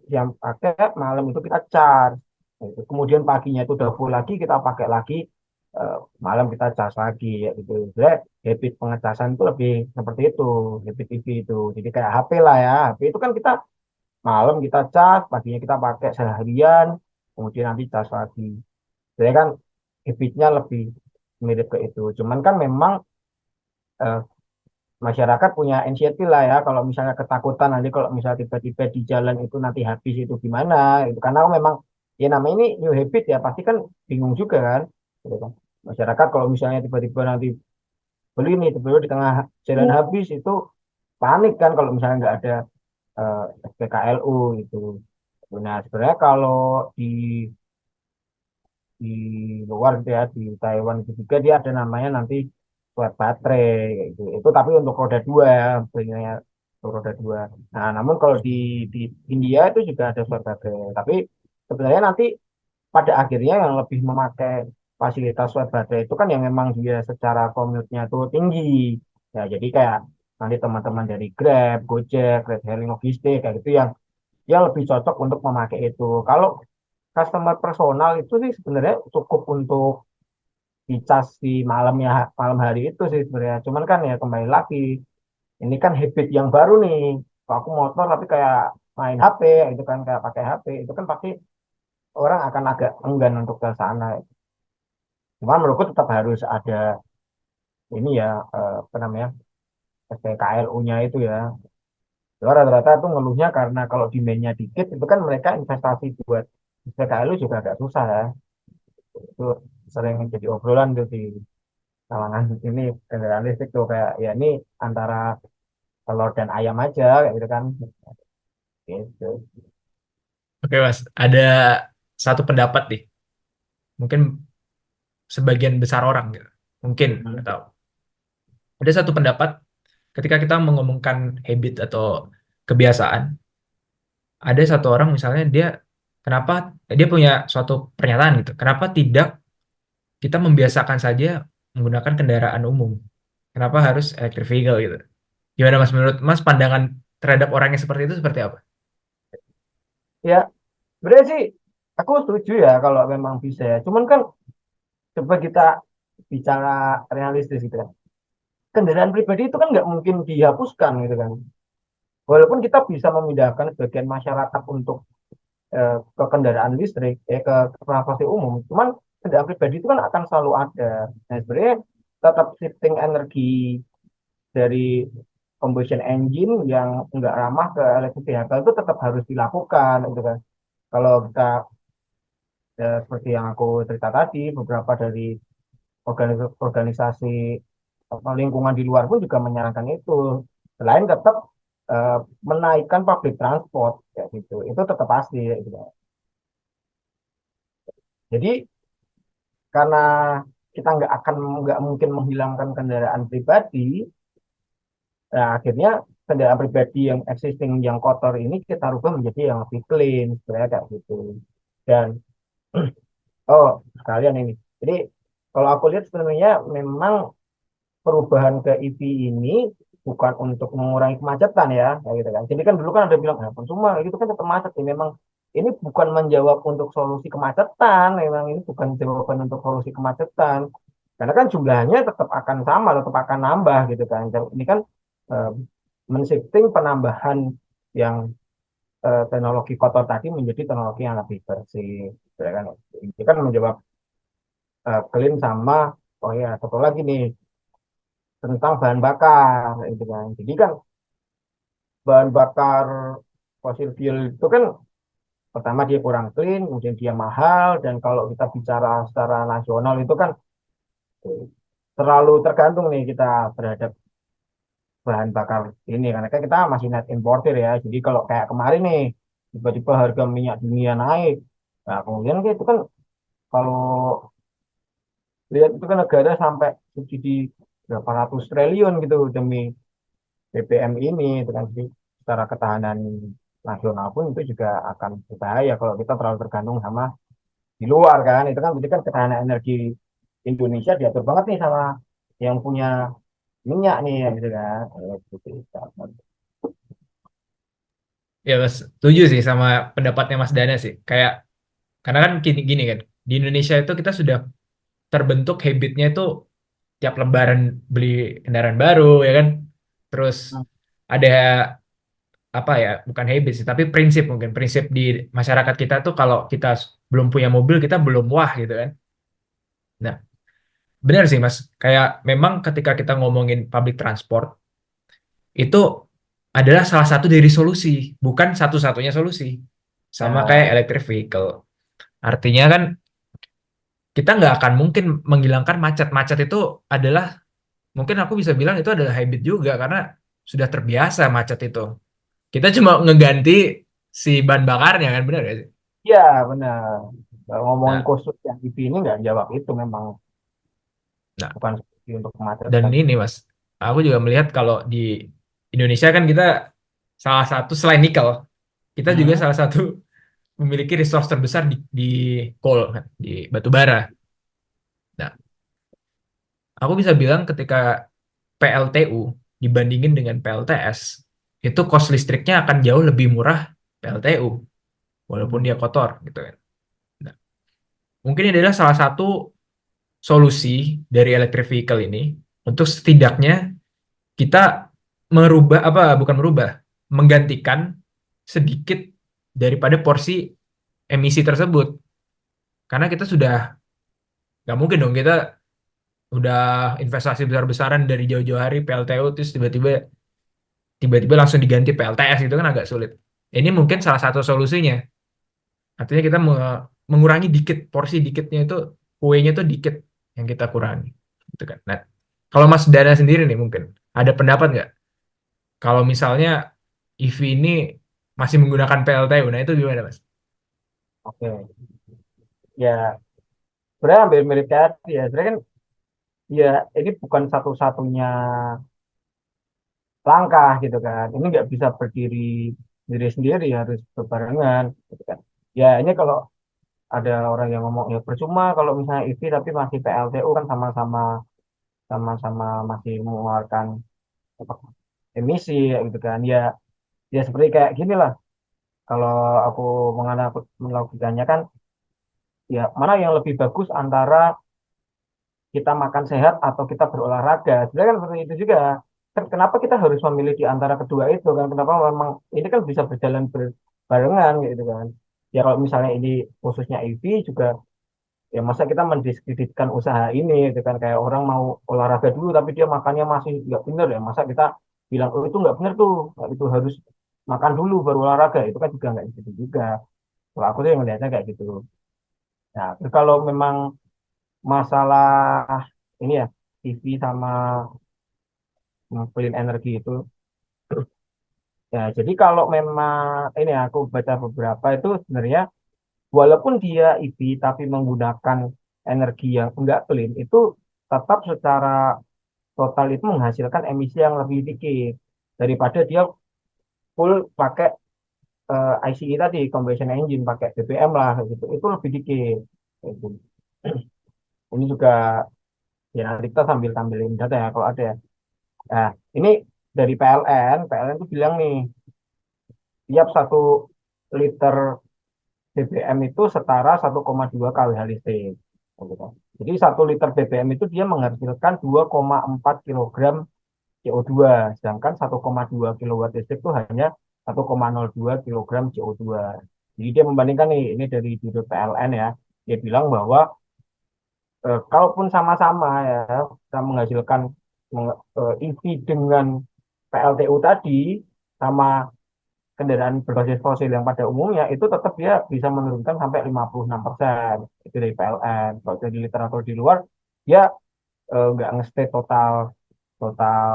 siang pakai, malam itu kita charge. Gitu. Kemudian paginya itu udah full lagi, kita pakai lagi, eh, malam kita charge lagi ya gitu. Jadi habit pengecasan itu lebih seperti itu, habit TV itu. Jadi kayak HP lah ya. HP itu kan kita malam kita charge, paginya kita pakai seharian, kemudian nanti charge lagi. Jadi kan habitnya lebih mirip ke itu. Cuman kan memang eh, masyarakat punya anxiety lah ya kalau misalnya ketakutan nanti kalau misalnya tiba-tiba di jalan itu nanti habis itu gimana itu karena memang ya namanya ini new habit ya pasti kan bingung juga kan gitu kan masyarakat kalau misalnya tiba-tiba nanti beli nih tiba-tiba di tengah jalan habis itu panik kan kalau misalnya nggak ada SPKLU itu. Nah sebenarnya kalau di di luar gitu ya di Taiwan itu juga dia ada namanya nanti buat baterai kayak gitu. Itu tapi untuk roda dua ya, belinya untuk roda dua. Nah, namun kalau di India itu juga ada buat baterai. Tapi sebenarnya nanti pada akhirnya yang lebih memakai fasilitas swab baterai itu kan yang memang dia secara commute-nya itu tinggi. Ya, jadi kayak nanti teman-teman dari Grab, Gojek, Red Hailing Logistik kayak gitu yang lebih cocok untuk memakai itu. Kalau customer personal itu sih sebenarnya cukup untuk dicas di malam hari itu sih sebenarnya. Cuman kan ya kembali lagi ini kan habit yang baru nih. Kalau aku motor tapi kayak main HP itu kan kayak pakai HP itu kan pasti orang akan agak enggan untuk ke sana. Cuman menurutku tetap harus ada ini ya apa namanya SPKLU-nya itu ya. Soalnya rata-rata itu ngeluhnya karena kalau demand-nya dikit itu kan mereka investasi buat SPKLU juga agak susah ya. Itu sering jadi obrolan tuh di kalangan ini kendaraan listrik tuh kayak ya ini antara telur dan ayam aja kayak gitu kan gitu. Oke Mas, ada satu pendapat nih, mungkin sebagian besar orang gitu, mungkin Hmm. atau ada satu pendapat ketika kita mengumumkan habit atau kebiasaan, ada satu orang misalnya kenapa dia punya suatu pernyataan gitu, kenapa tidak kita membiasakan saja menggunakan kendaraan umum, kenapa harus electric vehicle gitu. Gimana Mas menurut Mas pandangan terhadap orang yang seperti itu seperti apa? Ya, sebenarnya sih aku setuju ya kalau memang bisa ya. Cuman kan coba kita bicara realistis gitu kan. Kendaraan pribadi itu kan nggak mungkin dihapuskan gitu kan. Walaupun kita bisa memindahkan sebagian masyarakat untuk ke kendaraan listrik, ke transportasi umum, cuman kendaraan pribadi itu kan akan selalu ada. Nah, sebenarnya tetap shifting energi dari combustion engine yang nggak ramah ke electric vehicle itu tetap harus dilakukan gitu kan. Kalau kita seperti yang aku cerita tadi, beberapa dari organisasi apa, lingkungan di luar pun juga menyarankan itu. Selain tetap eh, menaikkan public transport kayak gitu, itu tetap pasti ya, gitu. Jadi karena kita nggak mungkin menghilangkan kendaraan pribadi, nah akhirnya kendaraan pribadi yang existing yang kotor ini kita rubah menjadi yang lebih clean, sebenarnya kayak gitu. Dan oh sekalian ini, jadi kalau aku lihat sebenarnya memang perubahan ke EV ini bukan untuk mengurangi kemacetan ya, kayak gitu kan. Jadi kan dulu kan ada bilang, ya Konsuma itu kan tetap macet ya. Memang ini bukan menjawab untuk solusi kemacetan, memang ini bukan jawaban untuk solusi kemacetan. Karena kan jumlahnya tetap akan sama, tetap akan nambah gitu kan. Dan ini kan eh, men-shifting penambahan yang teknologi kotor tadi menjadi teknologi yang lebih bersih. Ya kan? Ini kan menjawab clean sama, oh ya, satu lagi nih tentang bahan bakar itu kan. Jadi kan bahan bakar fosil fuel itu kan pertama dia kurang clean, kemudian dia mahal, dan kalau kita bicara secara nasional itu kan eh, terlalu tergantung nih kita terhadap bahan bakar ini karena kan kita masih net importer ya. Jadi kalau kayak kemarin nih tiba-tiba harga minyak dunia naik, nah kemudian kan itu kan kalau lihat itu kan negara sampai subsidi berapa ratus triliun gitu demi BBM ini dengan secara ketahanan nasional pun itu juga akan berbahaya kalau kita terlalu tergantung sama di luar kan itu kan berarti kan ketahanan energi Indonesia diatur banget nih sama yang punya minyak nih ya gitu kan. Gitu. Ya, Mas, setuju sih sama pendapatnya Mas Dana sih. Kayak karena kan gini, gini kan, di Indonesia itu kita sudah terbentuk habitnya itu tiap lebaran beli kendaraan baru ya kan. Terus ada apa ya, bukan habit sih, tapi prinsip, mungkin prinsip di masyarakat kita tuh kalau kita belum punya mobil kita belum wah gitu kan. Nah, benar sih Mas. Kayak memang ketika kita ngomongin public transport itu adalah salah satu dari solusi, bukan satu-satunya solusi. Sama kayak Ya, electric vehicle. Artinya kan kita nggak akan mungkin menghilangkan macet. Macet itu adalah, mungkin aku bisa bilang itu adalah habit juga karena sudah terbiasa macet itu. Kita cuma ngeganti si bahan bakarnya kan, benar gak sih? ya benar. Kalau ngomongin Nah, khusus yang IP ini nggak jawab itu memang nah, bukan solusi untuk dan kemacetan. ini Mas, aku juga melihat kalau di Indonesia kan kita salah satu selain nikel, kita juga Hmm, salah satu memiliki resource terbesar di coal kan, di batu bara. Nah, aku bisa bilang ketika PLTU dibandingin dengan PLTS, itu cost listriknya akan jauh lebih murah PLTU, walaupun hmm, dia kotor gitu kan. Nah, mungkin ini adalah salah satu solusi dari electric vehicle ini untuk setidaknya kita merubah apa, bukan merubah, menggantikan sedikit daripada porsi emisi tersebut. Karena kita sudah nggak mungkin dong kita udah investasi besar-besaran dari jauh-jauh hari PLTU terus tiba-tiba langsung diganti PLTS, itu kan agak sulit. Ini mungkin salah satu solusinya. Artinya kita mengurangi dikit, porsi dikitnya itu, kuenya itu dikit yang kita kurangi. Gitu kan. Nah, kalau Mas Dana sendiri nih mungkin ada pendapat nggak? Kalau misalnya EV ini masih menggunakan PLTU, nah itu gimana Mas? oke. Ya, sebenarnya hampir mirip kayak tadi ya. Sebenarnya kan ya ini bukan satu-satunya langkah gitu kan. Ini nggak bisa berdiri sendiri sendiri harus berbarengan gitu kan. Ya ini kalau ada orang yang ngomong ya percuma kalau misalnya EV tapi masih PLTU kan sama-sama masih mengeluarkan apa, emisi ya gitu kan. Ya Ya seperti kayak gini lah. Kalau aku menganalogikannya kan, ya mana yang lebih bagus antara kita makan sehat atau kita berolahraga. Sebenarnya kan seperti itu juga. Kan kenapa kita harus memilih di antara kedua itu kan? Kenapa memang ini kan bisa berjalan berbarengan gitu kan? Ya kalau misalnya ini khususnya IV juga, ya masa kita mendiskreditkan usaha ini gitu kan? Kayak orang mau olahraga dulu tapi dia makannya masih nggak bener ya. Masa kita bilang oh itu nggak bener tuh, nggak itu harus makan dulu baru olahraga, itu kan juga nggak gitu juga. Kalau aku tuh yang melihatnya kayak gitu. Nah, terus kalau memang masalah ini ya TV sama clean energi itu, ya jadi kalau memang ini aku baca beberapa itu sebenarnya walaupun dia EV tapi menggunakan energi yang enggak clean itu tetap secara total itu menghasilkan emisi yang lebih dikit daripada dia full pakai ICE tadi, combustion engine, pakai BBM lah gitu, itu lebih dikit. Gitu. Ini juga ya nanti kita sambil tampilin data ya kalau ada ya. Nah, ini dari PLN itu bilang nih, tiap 1 liter BBM itu setara 1,2 kWh listrik. Gitu. Jadi 1 liter BBM itu dia menghasilkan 2,4 kilogram CO2, sedangkan 1,2 kilowatt listrik itu hanya 1,02 kilogram CO2. Jadi dia membandingkan nih, ini dari judul PLN ya, dia bilang bahwa kalaupun sama-sama ya kita menghasilkan EV dengan PLTU tadi sama kendaraan berbasis fosil yang pada umumnya itu tetap dia bisa menurunkan sampai 56% itu dari PLN. Kalau jadi literatur di luar dia nggak nge-state total total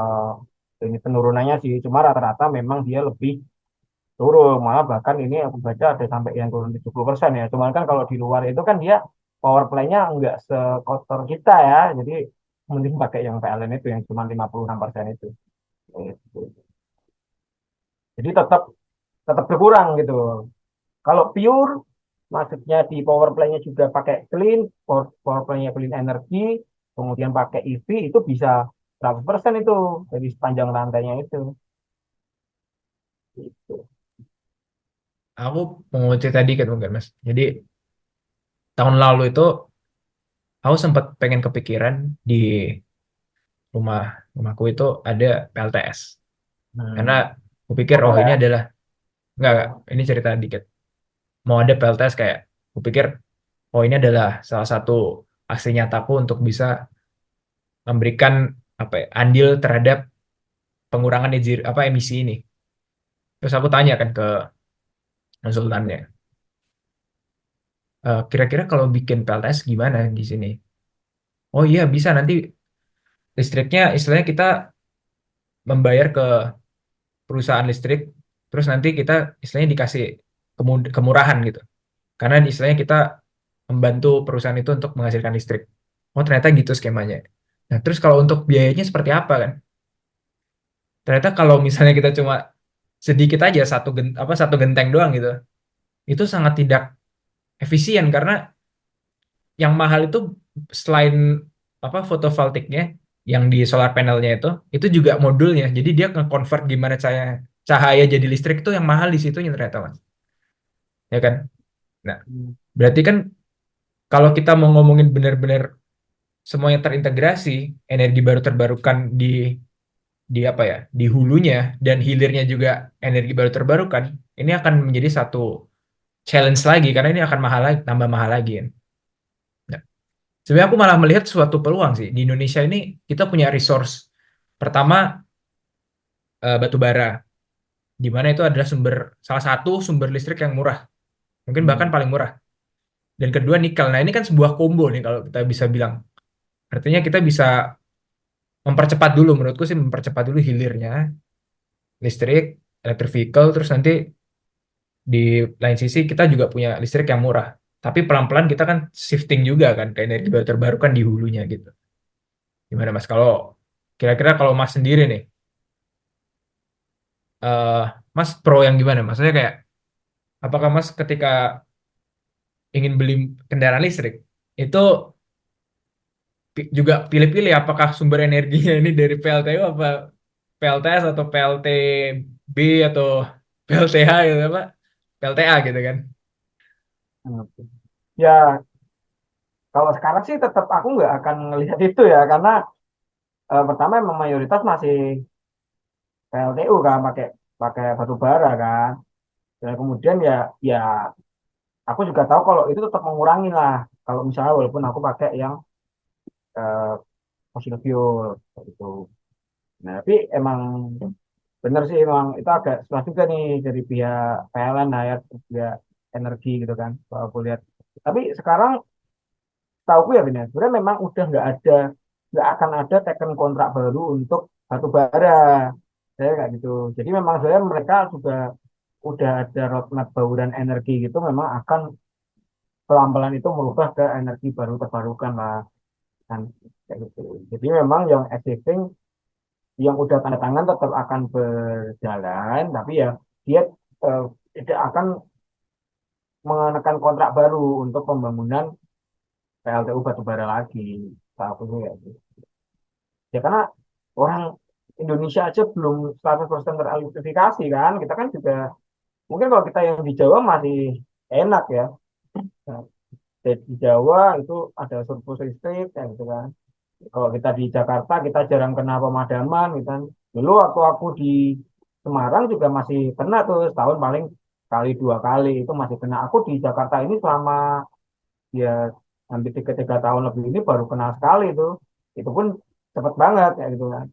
ini penurunannya sih, cuma rata-rata memang dia lebih turun, malah bahkan ini aku baca ada sampai yang turun 70% ya. Cuman kan kalau di luar itu kan dia power play-nya nggak sekotor kita ya, jadi mending pakai yang PLN itu yang cuma 56% itu. Gitu. Jadi tetap tetap berkurang gitu. Kalau pure, maksudnya di power play-nya juga pakai clean, power play-nya clean energi, kemudian pakai EV, itu bisa 100% itu dari sepanjang rantainya itu. Gitu. Aku mau cerita dikit mungkin Mas. Jadi tahun lalu itu aku sempat pengen kepikiran di rumah rumahku itu ada PLTS. Karena aku pikir Motor oh ini ya. adalah enggak, ini cerita dikit. Mau ada PLTS kayak aku pikir oh ini adalah salah satu aksi nyataku untuk bisa memberikan apa ya, andil terhadap pengurangan emisi ini. Terus aku tanya kan ke konsultannya, kira-kira kalau bikin PLTS gimana di sini? Oh iya bisa nanti listriknya istilahnya kita membayar ke perusahaan listrik, terus nanti kita istilahnya dikasih kemurahan gitu. Karena istilahnya kita membantu perusahaan itu untuk menghasilkan listrik. Oh ternyata gitu skemanya. Nah terus kalau untuk biayanya seperti apa kan? Ternyata kalau misalnya kita cuma sedikit aja satu genteng doang gitu, itu sangat tidak efisien karena yang mahal itu selain fotovoltaiknya yang di solar panelnya itu juga modulnya. Jadi dia nge-convert gimana cahaya cahaya jadi listrik itu yang mahal di situnya ternyata Mas. Ya kan? Nah, berarti kan kalau kita mau ngomongin benar-benar semuanya terintegrasi, energi baru terbarukan di apa ya? Di hulunya dan hilirnya juga energi baru terbarukan, ini akan menjadi satu challenge lagi karena ini akan mahal lagi, tambah mahal lagi. Nah, sebenarnya aku malah melihat suatu peluang sih. Di Indonesia ini kita punya resource. Pertama, batu bara, di mana itu adalah salah satu sumber listrik yang murah. Mungkin bahkan Hmm. paling murah. Dan kedua nikel. Nah ini kan sebuah combo nih kalau kita bisa bilang. Artinya kita bisa mempercepat dulu, menurutku sih mempercepat dulu hilirnya listrik, electric vehicle, terus nanti di lain sisi kita juga punya listrik yang murah. Tapi pelan-pelan kita kan shifting juga kan ke energi baru terbarukan di hulunya gitu. Gimana Mas? Kalau kira-kira kalau Mas sendiri nih, eh Mas pro yang gimana? Maksudnya kayak apakah Mas ketika ingin beli kendaraan listrik itu juga pilih-pilih apakah sumber energinya ini dari PLTU apa PLTS atau PLTB atau PLTH gitu apa? PLTA gitu kan. Hmm. Ya, kalau sekarang sih tetap aku nggak akan ngelihat itu ya, karena pertama emang mayoritas masih PLTU kan, pakai pakai batu bara kan. Dan kemudian ya, ya aku juga tahu kalau itu tetap mengurangi lah. Kalau misalnya walaupun aku pakai yang eh, fossil fuel gitu. Nah, tapi emang bener sih, emang itu agak susah juga nih dari pihak PLN lah ya, pihak energi gitu kan. Kalau aku lihat. Tapi sekarang tahu ya benar, sebenarnya memang udah nggak akan ada teken kontrak baru untuk batu bara. Saya kayak gitu. Jadi memang sebenarnya mereka juga udah ada roadmap bauran energi gitu, memang akan pelan-pelan itu merubah ke energi baru terbarukan lah kan, kayak gitu. Jadi memang yang existing, yang udah tanda tangan tetap akan berjalan, tapi ya dia eh, tidak akan menekan kontrak baru untuk pembangunan PLTU batubara lagi. Saat itu ya. Ya karena orang Indonesia aja belum 100% terelektrifikasi kan. Kita kan juga, mungkin kalau kita yang di Jawa masih enak ya. Nah, di Jawa itu ada surplus listrik ya gitu kan. Kalau kita di Jakarta kita jarang kena pemadaman gitu kan. Dulu waktu aku di Semarang juga masih kena tuh, setahun paling kali 2 kali itu masih kena. Aku di Jakarta ini selama ya hampir 3 tahun lebih ini baru kena sekali itu. Itu pun cepet banget ya gitu kan.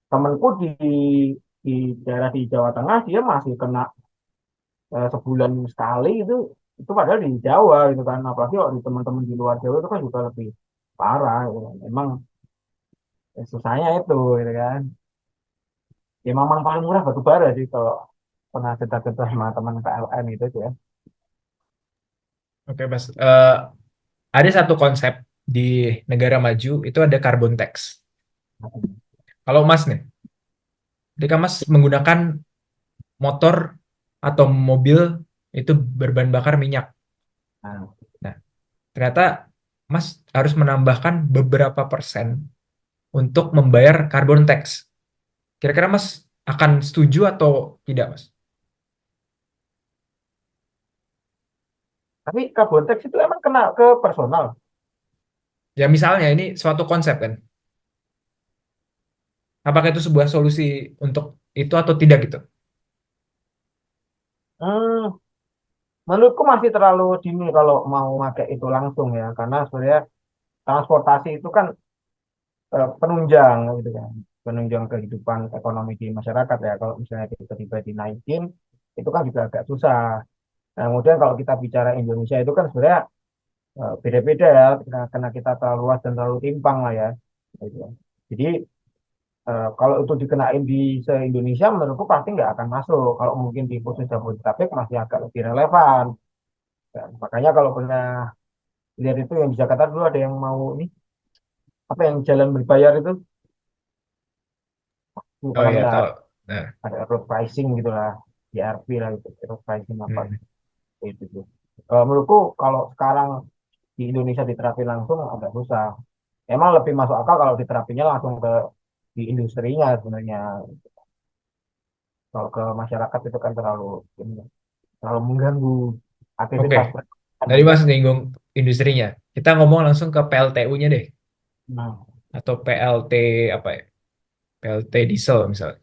Temenku di daerah di Jawa Tengah dia masih kena sebulan sekali itu padahal di Jawa gitu kan, apalagi kalau di teman-teman di luar Jawa itu kan juga lebih parah gitu kan. Emang susahnya itu gitu kan, ya memang paling murah batu bara sih kalau pernah cerita-cerita sama teman PLN gitu sih ya. Oke, Mas. Ada satu konsep di negara maju itu ada carbon tax. Kalau Mas nih, ketika Mas menggunakan motor atau mobil itu berbahan bakar minyak. Nah, Nah, ternyata Mas harus menambahkan beberapa persen untuk membayar carbon tax. Kira-kira Mas akan setuju atau tidak, Mas? tapi carbon tax itu emang kena ke personal. Ya misalnya ini suatu konsep kan. Apakah itu sebuah solusi untuk itu atau tidak gitu? Hmm, menurutku masih terlalu dini kalau mau pakai itu langsung ya, karena sebenarnya transportasi itu kan penunjang gitu kan, penunjang kehidupan ekonomi di masyarakat ya. Kalau misalnya tiba-tiba dinaikin itu kan juga agak susah. Nah, kemudian kalau kita bicara Indonesia itu kan sebenarnya beda-beda ya, karena kita terlalu luas dan terlalu timpang lah ya gitu. Jadi kalau itu dikenain di se-Indonesia menurutku pasti nggak akan masuk. Kalau mungkin di khusus Jabodetabek masih agak lebih relevan. Dan makanya kalau pernah lihat itu yang di Jakarta dulu ada yang mau ini apa yang jalan berbayar itu, lupa Oh iya, namanya, tahu. Nah, ada road pricing gitu lah, ERP lah gitu, road pricing apa hmm. itu tuh. Menurutku kalau sekarang di Indonesia diterapin langsung agak susah. Emang lebih masuk akal kalau diterapinya langsung ke di industrinya sebenarnya. Kalau ke masyarakat itu kan terlalu mengganggu Oke. aktivitas Tadi masyarakat. Mas nyinggung industrinya. Kita ngomong langsung ke PLTU-nya deh. Nah, Atau PLT apa ya? PLT diesel misalnya.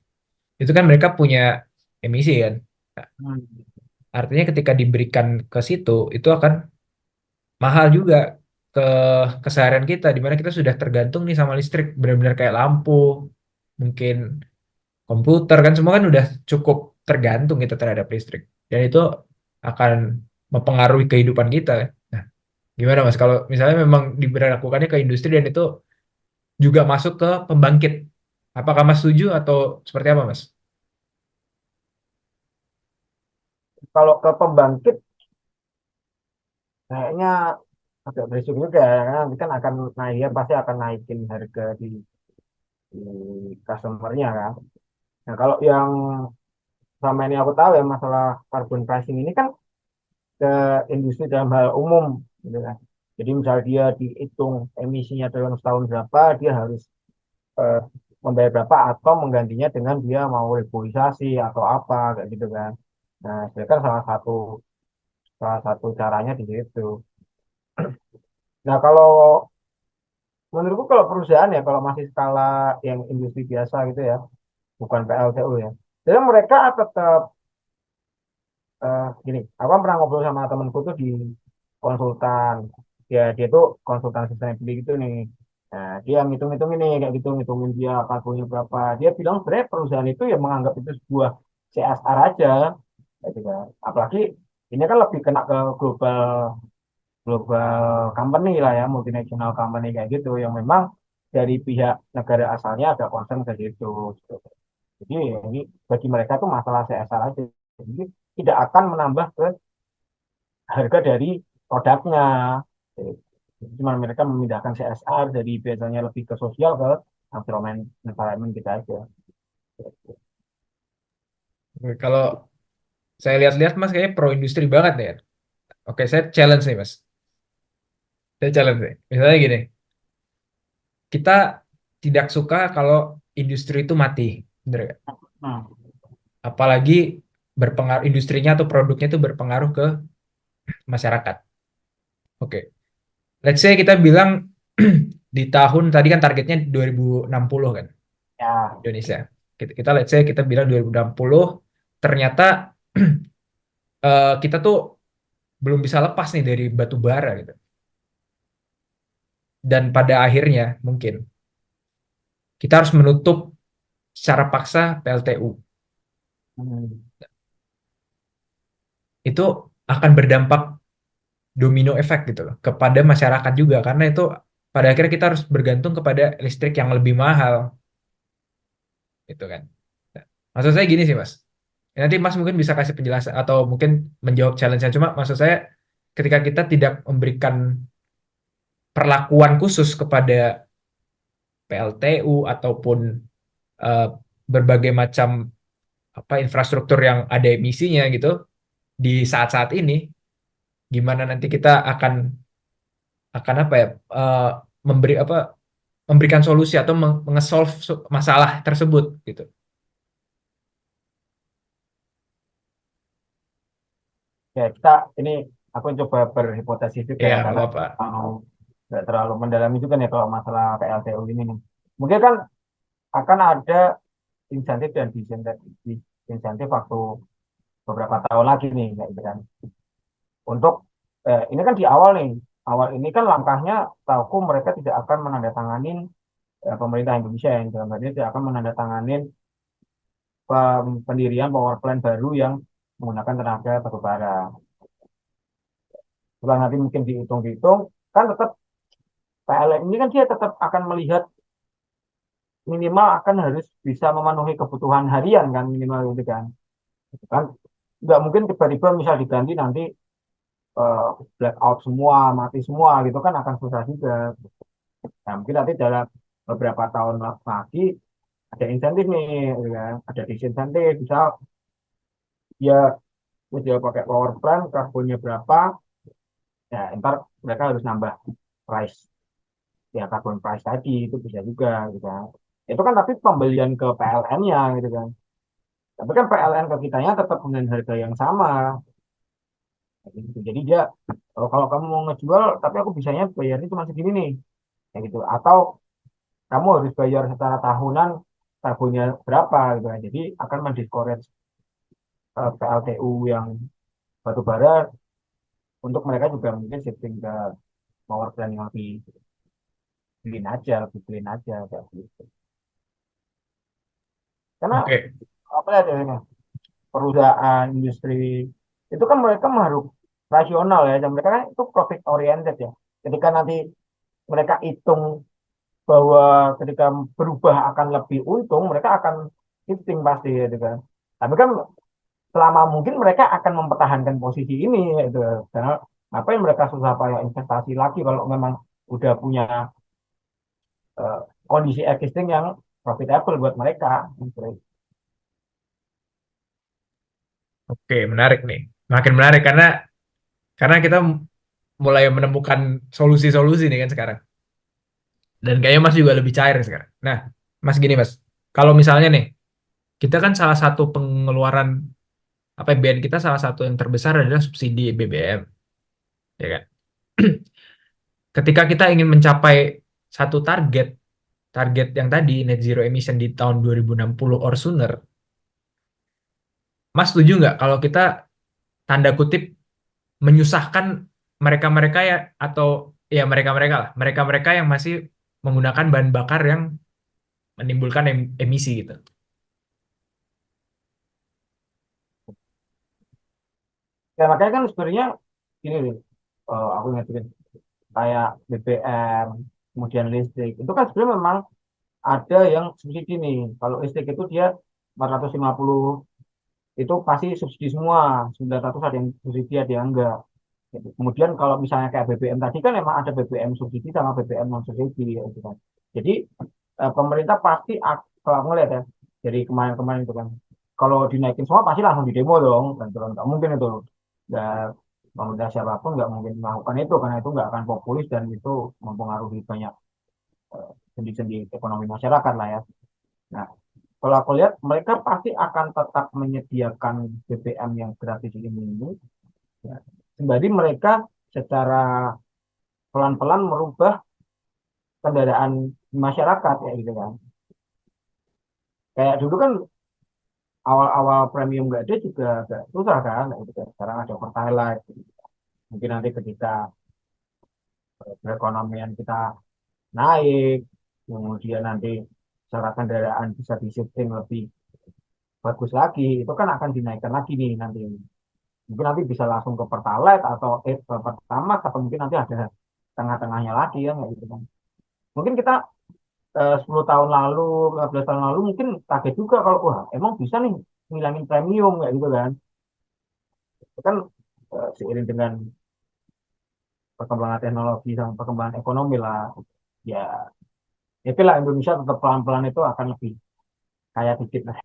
Itu kan mereka punya emisi kan. Nah, hmm, artinya ketika diberikan ke situ, itu akan mahal juga ke keseharian kita, di mana kita sudah tergantung nih sama listrik, benar-benar kayak lampu, mungkin komputer kan semua kan udah cukup tergantung kita terhadap listrik. Dan itu akan mempengaruhi kehidupan kita kan. Nah, gimana Mas kalau misalnya memang diberlakukannya ke industri dan itu juga masuk ke pembangkit? Apakah Mas setuju atau seperti apa Mas? kalau ke pembangkit kayaknya agak berisiko juga ya, karena nanti kan akan naik ya, pasti akan naikin harga di customernya kan. Nah, kalau yang selama ini aku tahu ya, masalah carbon pricing ini kan ke industri dalam hal umum gitu kan. Jadi misal dia dihitung emisinya dalam setahun berapa, dia harus membayar berapa atau menggantinya dengan dia mau reboisasi atau apa kayak gitu kan. Nah, itu kan salah satu caranya di situ. Nah, kalau menurutku kalau perusahaan ya kalau masih skala yang industri biasa gitu ya, bukan PLTU ya. Jadi mereka tetap gini, aku kan pernah ngobrol sama temenku tuh di konsultan. Dia tuh konsultan sustainability gitu nih. Nah, dia ngitung-ngitung ini kayak gitu, ngitungin dia karbonnya berapa. Dia bilang sebenarnya perusahaan itu ya menganggap itu sebuah CSR aja, kayak gitu kan. Apalagi ini kan lebih kena ke global global company lah ya, multinational company kayak gitu, yang memang dari pihak negara asalnya ada concern ke situ. Gitu. Jadi ya ini bagi mereka tuh masalah CSR aja. Jadi tidak akan menambah ke harga dari produknya. Jadi cuma mereka memindahkan CSR dari biasanya lebih ke sosial ke environment kita aja. Kalau saya lihat-lihat Mas kayaknya pro industri banget nih ya. Oke, saya challenge nih Mas. Saya challenge nih. Misalnya gini, kita tidak suka kalau industri itu mati, bener nggak? Hmm. Apalagi berpengaruh industrinya atau produknya itu berpengaruh ke masyarakat. Oke, let's say kita bilang di tahun tadi kan targetnya 2060 kan Ya, Indonesia. Kita let's say kita bilang 2060, ternyata kita tuh belum bisa lepas nih dari batu bara gitu. Dan pada akhirnya mungkin kita harus menutup secara paksa PLTU. hmm. Itu akan berdampak domino efek gitu loh kepada masyarakat juga, karena itu pada akhirnya kita harus bergantung kepada listrik yang lebih mahal gitu kan. Nah, maksud saya gini sih Mas. Nanti Mas mungkin bisa kasih penjelasan atau mungkin menjawab challenge-nya. Cuma maksud saya ketika kita tidak memberikan perlakuan khusus kepada PLTU ataupun eh, berbagai macam apa infrastruktur yang ada emisinya gitu di saat-saat ini, gimana nanti kita akan apa ya memberi apa memberikan solusi atau mengesolve masalah tersebut gitu. Ya kita ini aku coba berhipotesis juga Ya ya nggak karena apa-apa. mau nggak terlalu mendalami juga nih kalau masalah PLTU ini nih. Mungkin kan akan ada insentif dan disinsentif waktu beberapa tahun lagi nih kayak gitu kan. Untuk ini kan di awal nih, awal ini kan langkahnya tahuku mereka tidak akan menandatanganin pemerintah Indonesia yang dalam hal ini tidak akan menandatanganin pendirian power plant baru yang menggunakan tenaga batu bara. Setelah nanti mungkin dihitung-hitung, kan tetap PLN ini kan dia tetap akan melihat minimal akan harus bisa memenuhi kebutuhan harian kan minimal itu kan. Gitu kan nggak mungkin tiba-tiba misal diganti nanti eh, blackout semua, mati semua gitu kan akan susah juga. Nah, mungkin nanti dalam beberapa tahun lagi ada insentif nih, gitu kan. Ada disinsentif, misal dia udah pakai power plant, karbonnya berapa, ya ntar mereka harus nambah price, ya carbon price tadi, itu bisa juga, gitu kan. Itu kan tapi pembelian ke PLN-nya, gitu kan. Tapi kan PLN ke kitanya tetap dengan harga yang sama. Gitu. Jadi dia, kalau kamu mau ngejual, tapi aku bisanya bayarnya cuma segini nih, ya gitu. Atau kamu harus bayar secara tahunan tabungnya berapa gitu kan. Jadi akan mendiscourage PLTU yang batu bara untuk mereka juga mungkin shifting ke power plant yang lebih clean aja kayak gitu. Karena Oke. apa ya ini perusahaan industri itu kan mereka harus rasional ya, dan mereka kan itu profit oriented ya. Ketika nanti mereka hitung bahwa ketika berubah akan lebih untung, mereka akan shifting pasti gitu kan. Tapi kan selama mungkin mereka akan mempertahankan posisi ini itu karena apa yang mereka susah payah investasi lagi kalau memang udah punya eh, kondisi existing yang profitable buat mereka gitu. Oke, menarik nih. Makin menarik karena kita mulai menemukan solusi-solusi nih kan sekarang. Dan kayaknya Mas juga lebih cair sekarang. Nah, Mas gini Mas, kalau misalnya nih, kita kan salah satu pengeluaran APBN kita salah satu yang terbesar adalah subsidi BBM, ya kan? Ketika kita ingin mencapai satu target, target yang tadi net zero emission di tahun 2060 or sooner, Mas setuju nggak kalau kita tanda kutip menyusahkan mereka-mereka ya atau ya mereka-mereka lah, mereka-mereka yang masih menggunakan bahan bakar yang menimbulkan emisi gitu. Ya makanya kan sebenarnya ini nih, aku ingetin kayak BBM, kemudian listrik, itu kan sebenarnya memang ada yang subsidi nih. Kalau listrik itu dia 450 itu pasti subsidi semua, 900 ada yang subsidi ada yang enggak. Gitu. Kemudian kalau misalnya kayak BBM tadi kan memang ada BBM subsidi sama BBM non subsidi ya, gitu kan. Jadi pemerintah pasti kalau aku ngeliat ya dari kemarin-kemarin itu kan kalau dinaikin semua pasti langsung di demo dong dan itu nggak mungkin itu nggak pemerintah siapapun nggak mungkin melakukan itu karena itu nggak akan populis dan itu mempengaruhi banyak sendi-sendi ekonomi masyarakat lah ya. Nah, kalau aku lihat mereka pasti akan tetap menyediakan BBM yang gratis ini ya. Sembari mereka secara pelan-pelan merubah kendaraan masyarakat ya gitu kan. Kayak dulu kan awal-awal premium nggak ada juga agak susah kan, nah, gitu kan. Sekarang ada Pertalite. Mungkin nanti ketika perekonomian kita naik, kemudian nanti secara kendaraan bisa disiplin lebih bagus lagi, itu kan akan dinaikkan lagi nih nanti. Mungkin nanti bisa langsung ke Pertalite atau ke Pertamax atau mungkin nanti ada tengah-tengahnya lagi ya nggak gitu kan. Mungkin kita 10 tahun lalu, 15 tahun lalu mungkin kaget juga kalau wah emang bisa nih ngilangin premium kayak gitu kan. Itu kan seiring dengan perkembangan teknologi sama perkembangan ekonomi lah. Ya, itulah Indonesia tetap pelan-pelan itu akan lebih kaya dikit lah.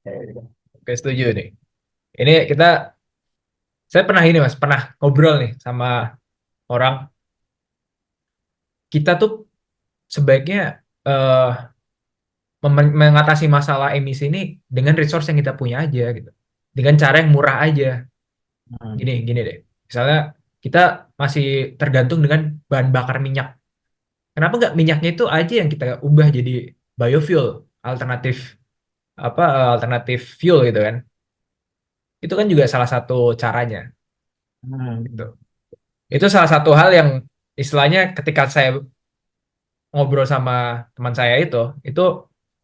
Kayak gitu. Oke, setuju nih. Ini saya pernah ini Mas, pernah ngobrol nih sama orang, kita tuh sebaiknya eh, mengatasi masalah emisi ini dengan resource yang kita punya aja gitu. Dengan cara yang murah aja. Hmm. Gini deh. Misalnya kita masih tergantung dengan bahan bakar minyak. Kenapa nggak minyaknya itu aja yang kita ubah jadi biofuel, alternatif alternatif fuel gitu kan? Itu kan juga salah satu caranya gitu. Hmm. Itu salah satu hal yang istilahnya ketika saya ngobrol sama teman saya itu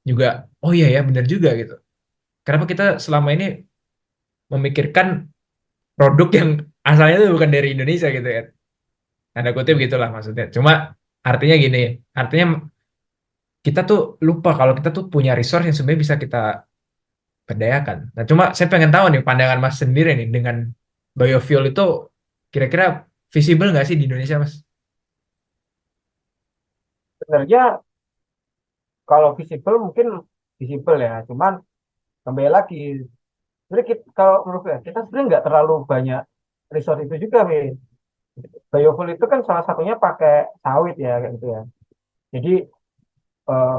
juga oh iya ya benar juga gitu. Kenapa kita selama ini memikirkan produk yang asalnya itu bukan dari Indonesia gitu ya? Tanda kutip gitulah maksudnya. Cuma artinya gini, artinya kita tuh lupa kalau kita tuh punya resource yang sebenarnya bisa kita berdayakan. Nah, cuma saya pengen tahu nih pandangan Mas sendiri nih dengan biofuel itu kira-kira visible nggak sih di Indonesia, Mas? Sebenarnya kalau visible mungkin visible ya, cuman kembali lagi. Jadi kalau menurut saya, kita sebenarnya nggak terlalu banyak resource itu juga, nih. Biofuel itu kan salah satunya pakai sawit ya, kayak gitu ya. Jadi eh,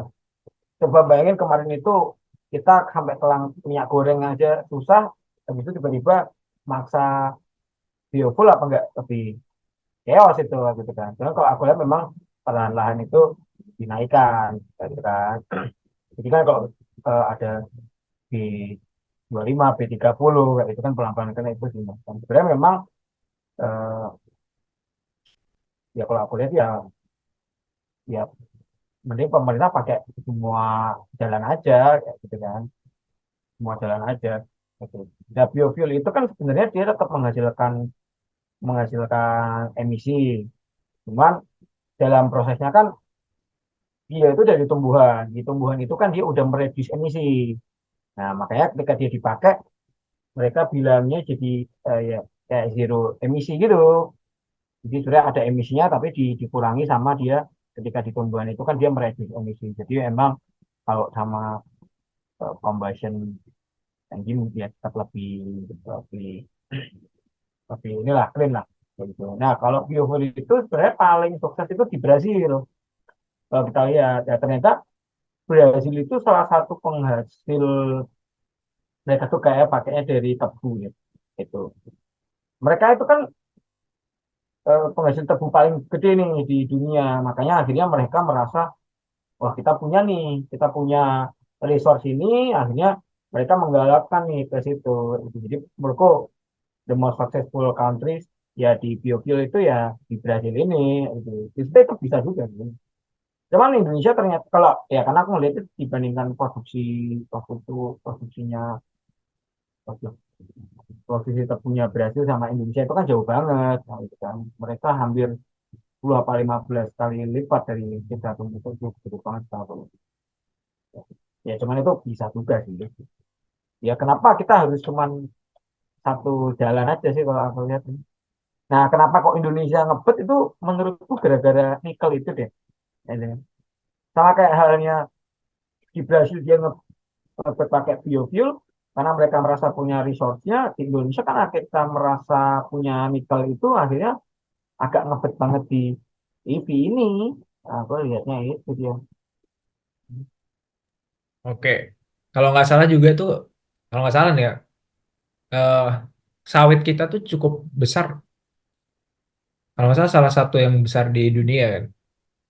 coba bayangin kemarin itu kita sampai kelang minyak goreng aja susah, habis itu tiba-tiba maksa biofuel apa enggak lebih chaos itu gitu kan. Karena kalau aku lihat memang perlahan-lahan itu dinaikkan gitu kan. Jadi kan kalau ada B25, B30 kayak itu kan pelan-pelan kan itu dinaikkan. Sebenarnya memang eh, ya kalau aku lihat ya mending pemerintah pakai semua jalan aja kayak gitu kan. Semua jalan aja. Gitu. Nah, biofuel itu kan sebenarnya dia tetap menghasilkan emisi. Cuman dalam prosesnya kan dia itu dari tumbuhan. Di tumbuhan itu kan dia udah mereduce emisi. Nah, makanya ketika dia dipakai, mereka bilangnya jadi ya kayak zero emisi gitu. Jadi sebenarnya ada emisinya tapi dikurangi sama dia ketika di tumbuhan itu kan dia mereduce emisi. Jadi emang kalau sama combustion engine dia tetap lebih lebih inilah clean lah gitu. Nah, kalau biofuel itu sebenarnya paling sukses itu di Brasil. kalau kita lihat ya ternyata Brasil itu salah satu penghasil mereka tuh kayak pakainya dari tebu ya. Itu. Mereka itu kan penghasil tebu paling gede nih di dunia. Makanya akhirnya mereka merasa, wah kita punya nih, kita punya resource ini. Akhirnya mereka menggalakkan nih ke situ. Jadi menurutku the most successful countries ya di biofuel itu ya di Brasil ini. Gitu. Itu bisa juga. Gitu. Cuman Indonesia ternyata kalau ya karena aku ngeliat itu dibandingkan produksi waktu itu produksinya posisi terpunya Brasil sama Indonesia itu kan jauh banget nah, gitu kan. Mereka hampir 10 apa 15 kali lipat dari kita untuk itu cukup banget tahun. Ya cuman itu bisa juga sih. Ya kenapa kita harus cuman satu jalan aja sih kalau aku lihat. Nah, kenapa kok Indonesia ngebet itu menurutku gara-gara nikel itu deh. Ya, kan? Sama kayak halnya di Brasil dia ngebet pakai biofuel karena mereka merasa punya resource-nya. Di Indonesia kan kita merasa punya nikel itu akhirnya agak ngebet banget di EV ini. Nah, aku lihatnya itu dia. Oke. Kalau nggak salah juga tuh, kalau nggak salah nih ya, eh, sawit kita tuh cukup besar. Kalau nggak salah salah satu yang besar di dunia kan.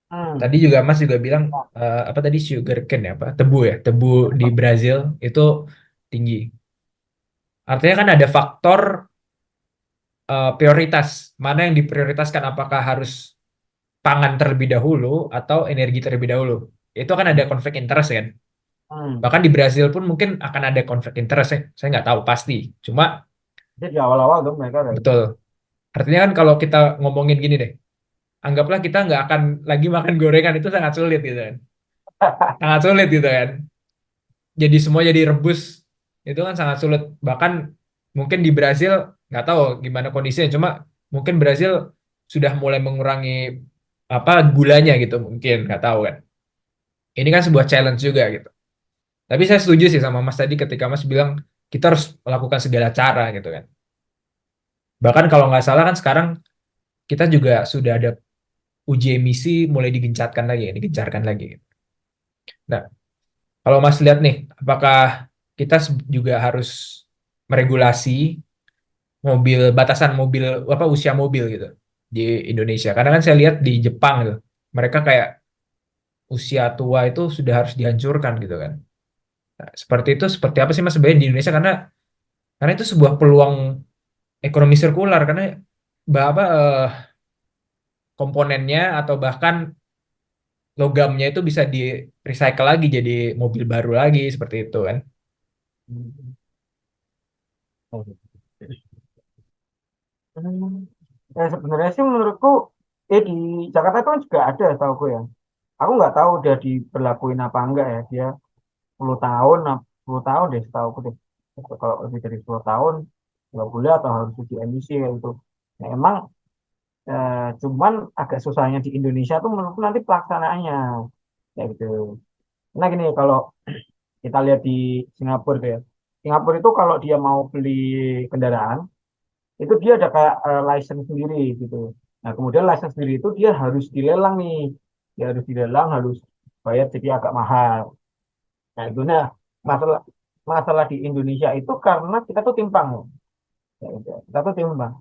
Hmm. Tadi juga Mas juga bilang apa tadi sugarcane ya apa tebu ya tebu di Brazil itu tinggi. Artinya kan ada faktor prioritas mana yang diprioritaskan apakah harus pangan terlebih dahulu atau energi terlebih dahulu. Itu kan ada konflik interest kan. Hmm. Bahkan di Brazil pun mungkin akan ada konflik interest ya. Saya nggak tahu pasti. Cuma Jadi di awal-awal tuh mereka kayak betul. Artinya kan kalau kita ngomongin gini deh, anggaplah kita nggak akan lagi makan gorengan itu sangat sulit gitu kan. Sangat sulit gitu kan. Jadi semua jadi rebus itu kan sangat sulit. Bahkan mungkin di Brazil nggak tahu gimana kondisinya. Cuma mungkin Brazil sudah mulai mengurangi apa gulanya gitu mungkin nggak tahu kan. Ini kan sebuah challenge juga gitu. Tapi saya setuju sih sama Mas tadi ketika Mas bilang kita harus melakukan segala cara gitu kan. Bahkan kalau nggak salah kan sekarang kita juga sudah ada uji emisi mulai digencarkan lagi, digencarkan lagi. Gitu. Nah, kalau Mas lihat nih, apakah kita juga harus meregulasi mobil batasan mobil apa usia mobil gitu di Indonesia? Karena kan saya lihat di Jepang gitu, mereka kayak usia tua itu sudah harus dihancurkan gitu kan. Nah, seperti itu seperti apa sih Mas sebenarnya di Indonesia karena itu sebuah peluang ekonomi sirkular karena apa komponennya atau bahkan logamnya itu bisa di recycle lagi jadi mobil baru lagi seperti itu kan. hmm. Sebenarnya sih menurutku di Jakarta itu kan juga ada tahu gue ya. Aku nggak tahu udah diberlakuin apa enggak ya dia 10 tahun 10 tahun deh setahu aku deh. Kalau lebih dari 10 tahun nggak boleh atau harus uji emisi kayak gitu. Nah, emang cuman agak susahnya di Indonesia tuh menurutku nanti pelaksanaannya kayak gitu. Nah gini kalau kita lihat di Singapura tuh ya. Singapura itu kalau dia mau beli kendaraan itu dia ada kayak license sendiri gitu. Nah, kemudian license sendiri itu dia harus dilelang nih. Dia harus dilelang, harus bayar jadi agak mahal. Nah, itu nah masalah masalah di Indonesia itu karena kita tuh timpang. Ya, gitu. Kita tuh timpang.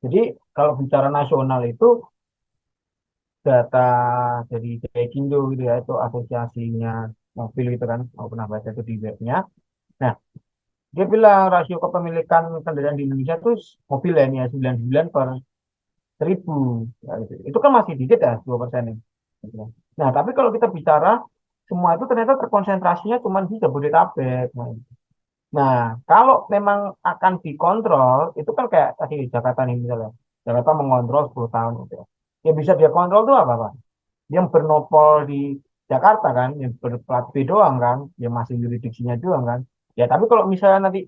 Jadi kalau bicara nasional itu data dari Gaikindo gitu ya, itu asosiasinya mobil gitu kan, mau pernah baca itu di webnya. Nah, dia bilang rasio kepemilikan kendaraan di Indonesia tuh mobil ya, ini ya 99/1000. Ya, gitu. Itu kan masih dikit ya 2% ya. Gitu. Nah tapi kalau kita bicara semua itu ternyata terkonsentrasinya cuma di Jabodetabek. Nah, kalau memang akan dikontrol itu kan kayak tadi Jakarta nih misalnya Jakarta mengontrol 10 tahun gitu ya. Yang bisa dia kontrol itu apa Pak? Yang bernopol di Jakarta kan yang berplat B doang kan yang masih jurisdiksinya doang kan. Ya tapi kalau misalnya nanti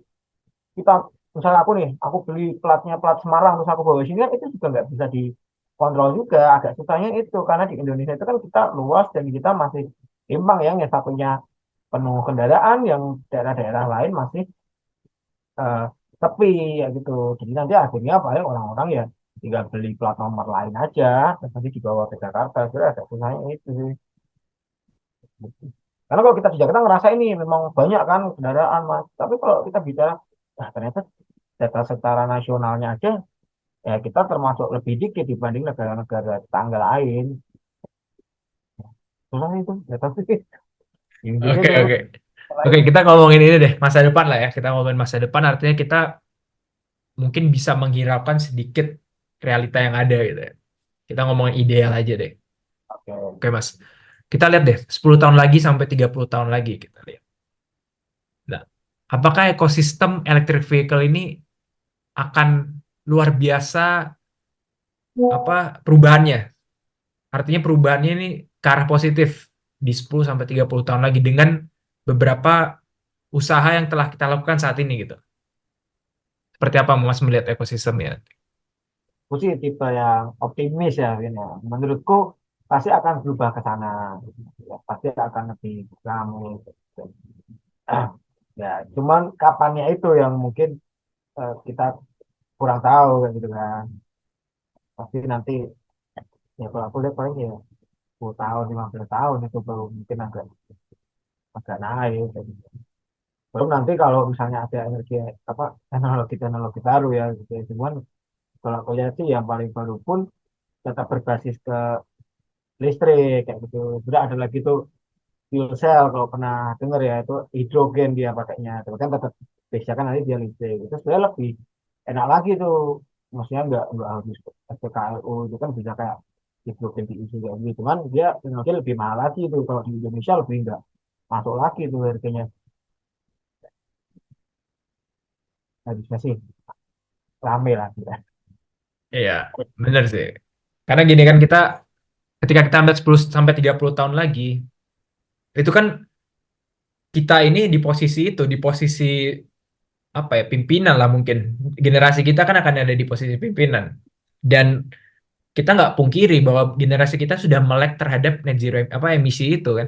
kita misalnya aku nih aku beli platnya plat Semarang terus aku bawa sini kan itu juga nggak bisa dikontrol juga agak susahnya itu karena di Indonesia itu kan kita luas dan kita masih imbang yang satunya penuh kendaraan yang daerah-daerah lain masih eh, sepi ya gitu jadi nanti akhirnya paling orang-orang ya tinggal beli plat nomor lain aja dan nanti dibawa ke Jakarta jadi agak susahnya itu sih Karena kalau kita di Jakarta ngerasa ini memang banyak kan kendaraan mas. Tapi kalau kita bicara, nah ternyata data secara nasionalnya aja, ya kita termasuk lebih dikit dibanding negara-negara tetangga lain. Susah itu, ya tapi Indonesia Oke, itu oke. Oke, lain. kita ngomongin ini deh, masa depan lah ya. Kita ngomongin masa depan, artinya kita mungkin bisa menghiraukan sedikit realita yang ada gitu ya. Kita ngomongin ideal aja deh. Oke. Oke, Mas. Kita lihat deh, 10 tahun lagi sampai 30 tahun lagi kita lihat. Nah, apakah ekosistem electric vehicle ini akan luar biasa apa perubahannya? Artinya perubahannya ini ke arah positif di 10 sampai 30 tahun lagi dengan beberapa usaha yang telah kita lakukan saat ini gitu. Seperti apa Mas melihat ekosistemnya? Aku sih tipe yang optimis ya, Vin, ya. Menurutku pasti akan berubah ke sana. Ya, pasti akan lebih ramai. Ya, cuman kapannya itu yang mungkin kita kurang tahu kan gitu kan. Pasti nanti ya kalau aku lihat paling ya 10 tahun, 15 tahun itu baru mungkin agak agak naik kayak gitu. Belum nanti kalau misalnya ada energi apa teknologi baru ya gitu ya. Cuman kalau aku lihat sih yang paling baru pun tetap berbasis ke listrik kayak gitu. Sudah ada lagi tuh fuel cell kalau pernah dengar ya itu hidrogen dia pakainya. Tapi kan tetap biasanya kan nanti dia listrik. Itu sebenarnya lebih enak lagi tuh. Maksudnya nggak harus SPKLU itu kan bisa kayak hidrogen diisi kayak gitu. Cuman dia mungkin lebih mahal lagi tuh kalau di Indonesia lebih nggak masuk lagi tuh harganya. Harusnya sih rame lah kita. Iya, benar sih. Karena gini kan kita ketika kita ambil 10 sampai 30 tahun lagi, itu kan kita ini di posisi itu, di posisi apa ya, pimpinan lah mungkin. Generasi kita kan akan ada di posisi pimpinan. Dan kita nggak pungkiri bahwa generasi kita sudah melek terhadap net zero apa emisi itu kan.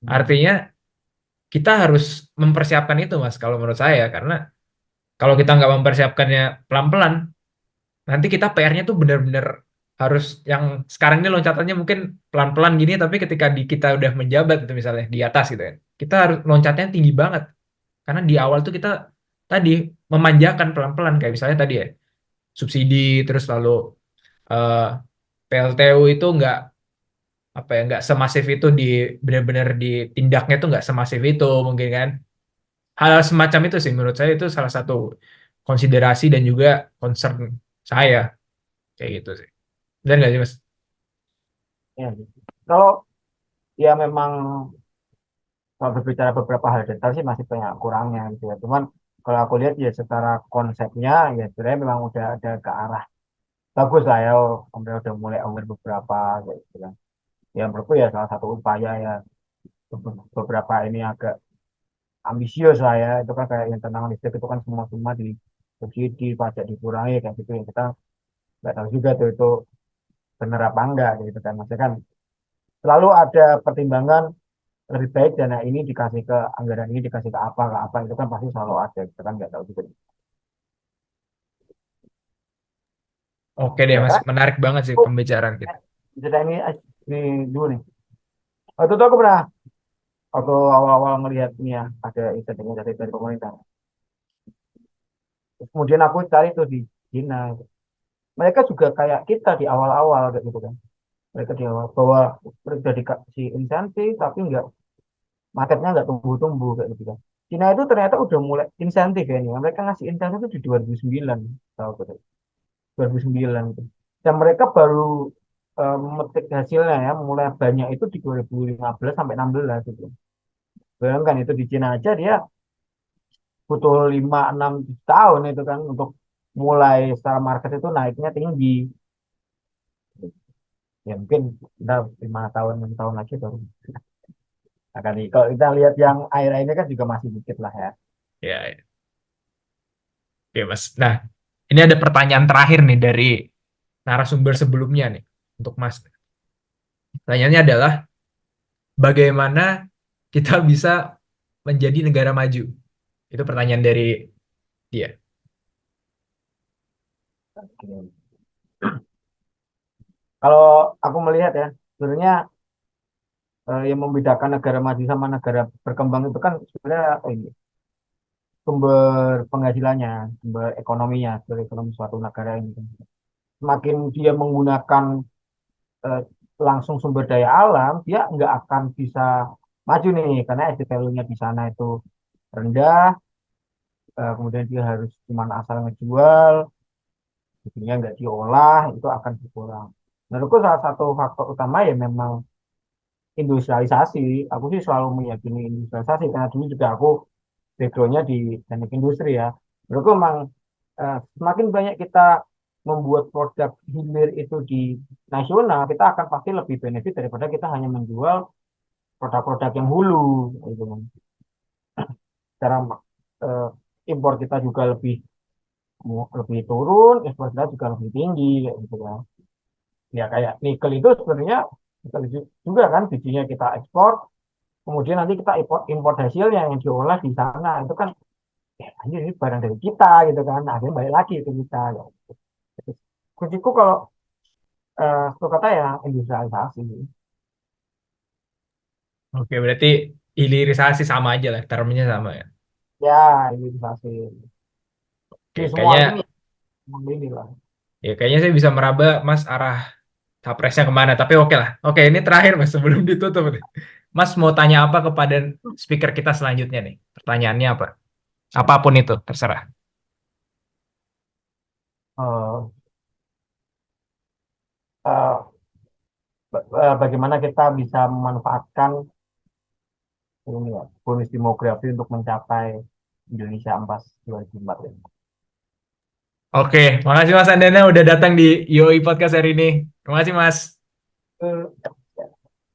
Hmm. Artinya kita harus mempersiapkan itu Mas kalau menurut saya karena kalau kita nggak mempersiapkannya pelan-pelan nanti kita PR-nya tuh benar-benar harus yang sekarang ini loncatannya mungkin pelan-pelan gini tapi ketika kita udah menjabat itu misalnya di atas gitu kan kita harus loncatnya tinggi banget karena di awal tuh kita tadi memanjakan pelan-pelan kayak misalnya tadi ya subsidi terus lalu eh, PLTU itu nggak apa ya nggak semasif itu di benar-benar ditindaknya tuh nggak semasif itu mungkin kan hal semacam itu sih menurut saya itu salah satu konsiderasi dan juga concern saya kayak gitu sih dan nggak sih mas. Ya, gitu. Kalau ya memang kalau berbicara beberapa hal detail sih masih banyak kurangnya gitu ya. Cuman kalau aku lihat ya secara konsepnya ya sebenarnya memang udah ada ke arah bagus lah ya. Pemerintah udah mulai aware beberapa kayak gitu kan. Ya menurutku ya salah satu upaya ya beberapa ini agak ambisius lah ya. Itu kan kayak yang tentang listrik itu kan semua di subsidi, pajak dikurangi kayak gitu ya. Kita nggak tahu juga tuh itu bener apa enggak gitu kan. Maksudnya kan selalu ada pertimbangan lebih baik dana ini dikasih ke anggaran ini dikasih ke apa itu kan pasti selalu ada kita kan nggak tahu juga Oke deh ya mas kan menarik banget sih oh, pembicaraan kita. cerita ini dulu nih waktu itu aku pernah waktu awal-awal ngelihat ini ya ada inisiatif dari pemerintah. Terus kemudian aku cari tuh di China mereka juga kayak kita di awal-awal kayak gitu kan mereka di awal bahwa mereka dikasih insentif tapi nggak marketnya nggak tumbuh-tumbuh kayak gitu kan. Cina itu ternyata udah mulai insentif ya nih mereka ngasih insentif itu di 2009 tahu betul 2009 itu. Dan mereka baru memetik hasilnya ya, mulai banyak itu di 2015 sampai 16 itu. Bayangkan itu di Cina aja dia butuh 5 6 tahun itu kan untuk mulai secara market itu naiknya tinggi. Ya mungkin kita 5 tahun 6 tahun lagi baru akan kalau kita lihat yang air ini kan juga masih dikit lah ya. Ya, ya. Oke mas nah ini ada pertanyaan terakhir nih dari narasumber sebelumnya nih untuk mas pertanyaannya adalah bagaimana kita bisa menjadi negara maju itu pertanyaan dari dia. Oke. Kalau aku melihat ya, sebenarnya yang membedakan negara maju sama negara berkembang itu kan sebenarnya ini sumber penghasilannya, sumber ekonominya, sumber ekonomi suatu negara ini. Semakin dia menggunakan eh, langsung sumber daya alam, dia nggak akan bisa maju nih, karena added value-nya di sana itu rendah, kemudian dia harus cuma asal ngejual, jadinya nggak diolah, itu akan berkurang. Menurutku salah satu faktor utama ya memang industrialisasi. Aku sih selalu meyakini industrialisasi, karena dulu juga aku backgroundnya di teknik industri ya. Menurutku memang semakin banyak kita membuat produk hilir itu di nasional, kita akan pasti lebih benefit daripada kita hanya menjual produk-produk yang hulu gitu kan. Cara eh, impor kita juga lebih lebih turun, ekspor kita juga lebih tinggi kayak gitu kan. Ya kayak nikel itu sebenarnya nikel juga kan bijinya kita ekspor, kemudian nanti kita import hasilnya yang diolah di sana itu kan ya ini barang dari kita gitu kan, akhirnya balik lagi ke kita ya. Kunciku kalau suka kata ya industrialisasi. Oke, berarti hilirisasi sama aja lah, termnya sama ya. Ya industrialisasi Oke, di semua kayaknya itu ini lah. ya kayaknya saya bisa meraba Mas arah capresnya kemana. Tapi oke lah. Oke, ini terakhir Mas sebelum ditutup nih. Mas mau tanya apa kepada speaker kita selanjutnya nih? Pertanyaannya apa? Apapun itu, terserah. Eh, eh, Bagaimana kita bisa memanfaatkan ini ya bonus demografi untuk mencapai Indonesia Emas 2045 ini. Oke, makasih Mas Andana udah datang di YOI Podcast hari ini. Terima kasih Mas. Eh,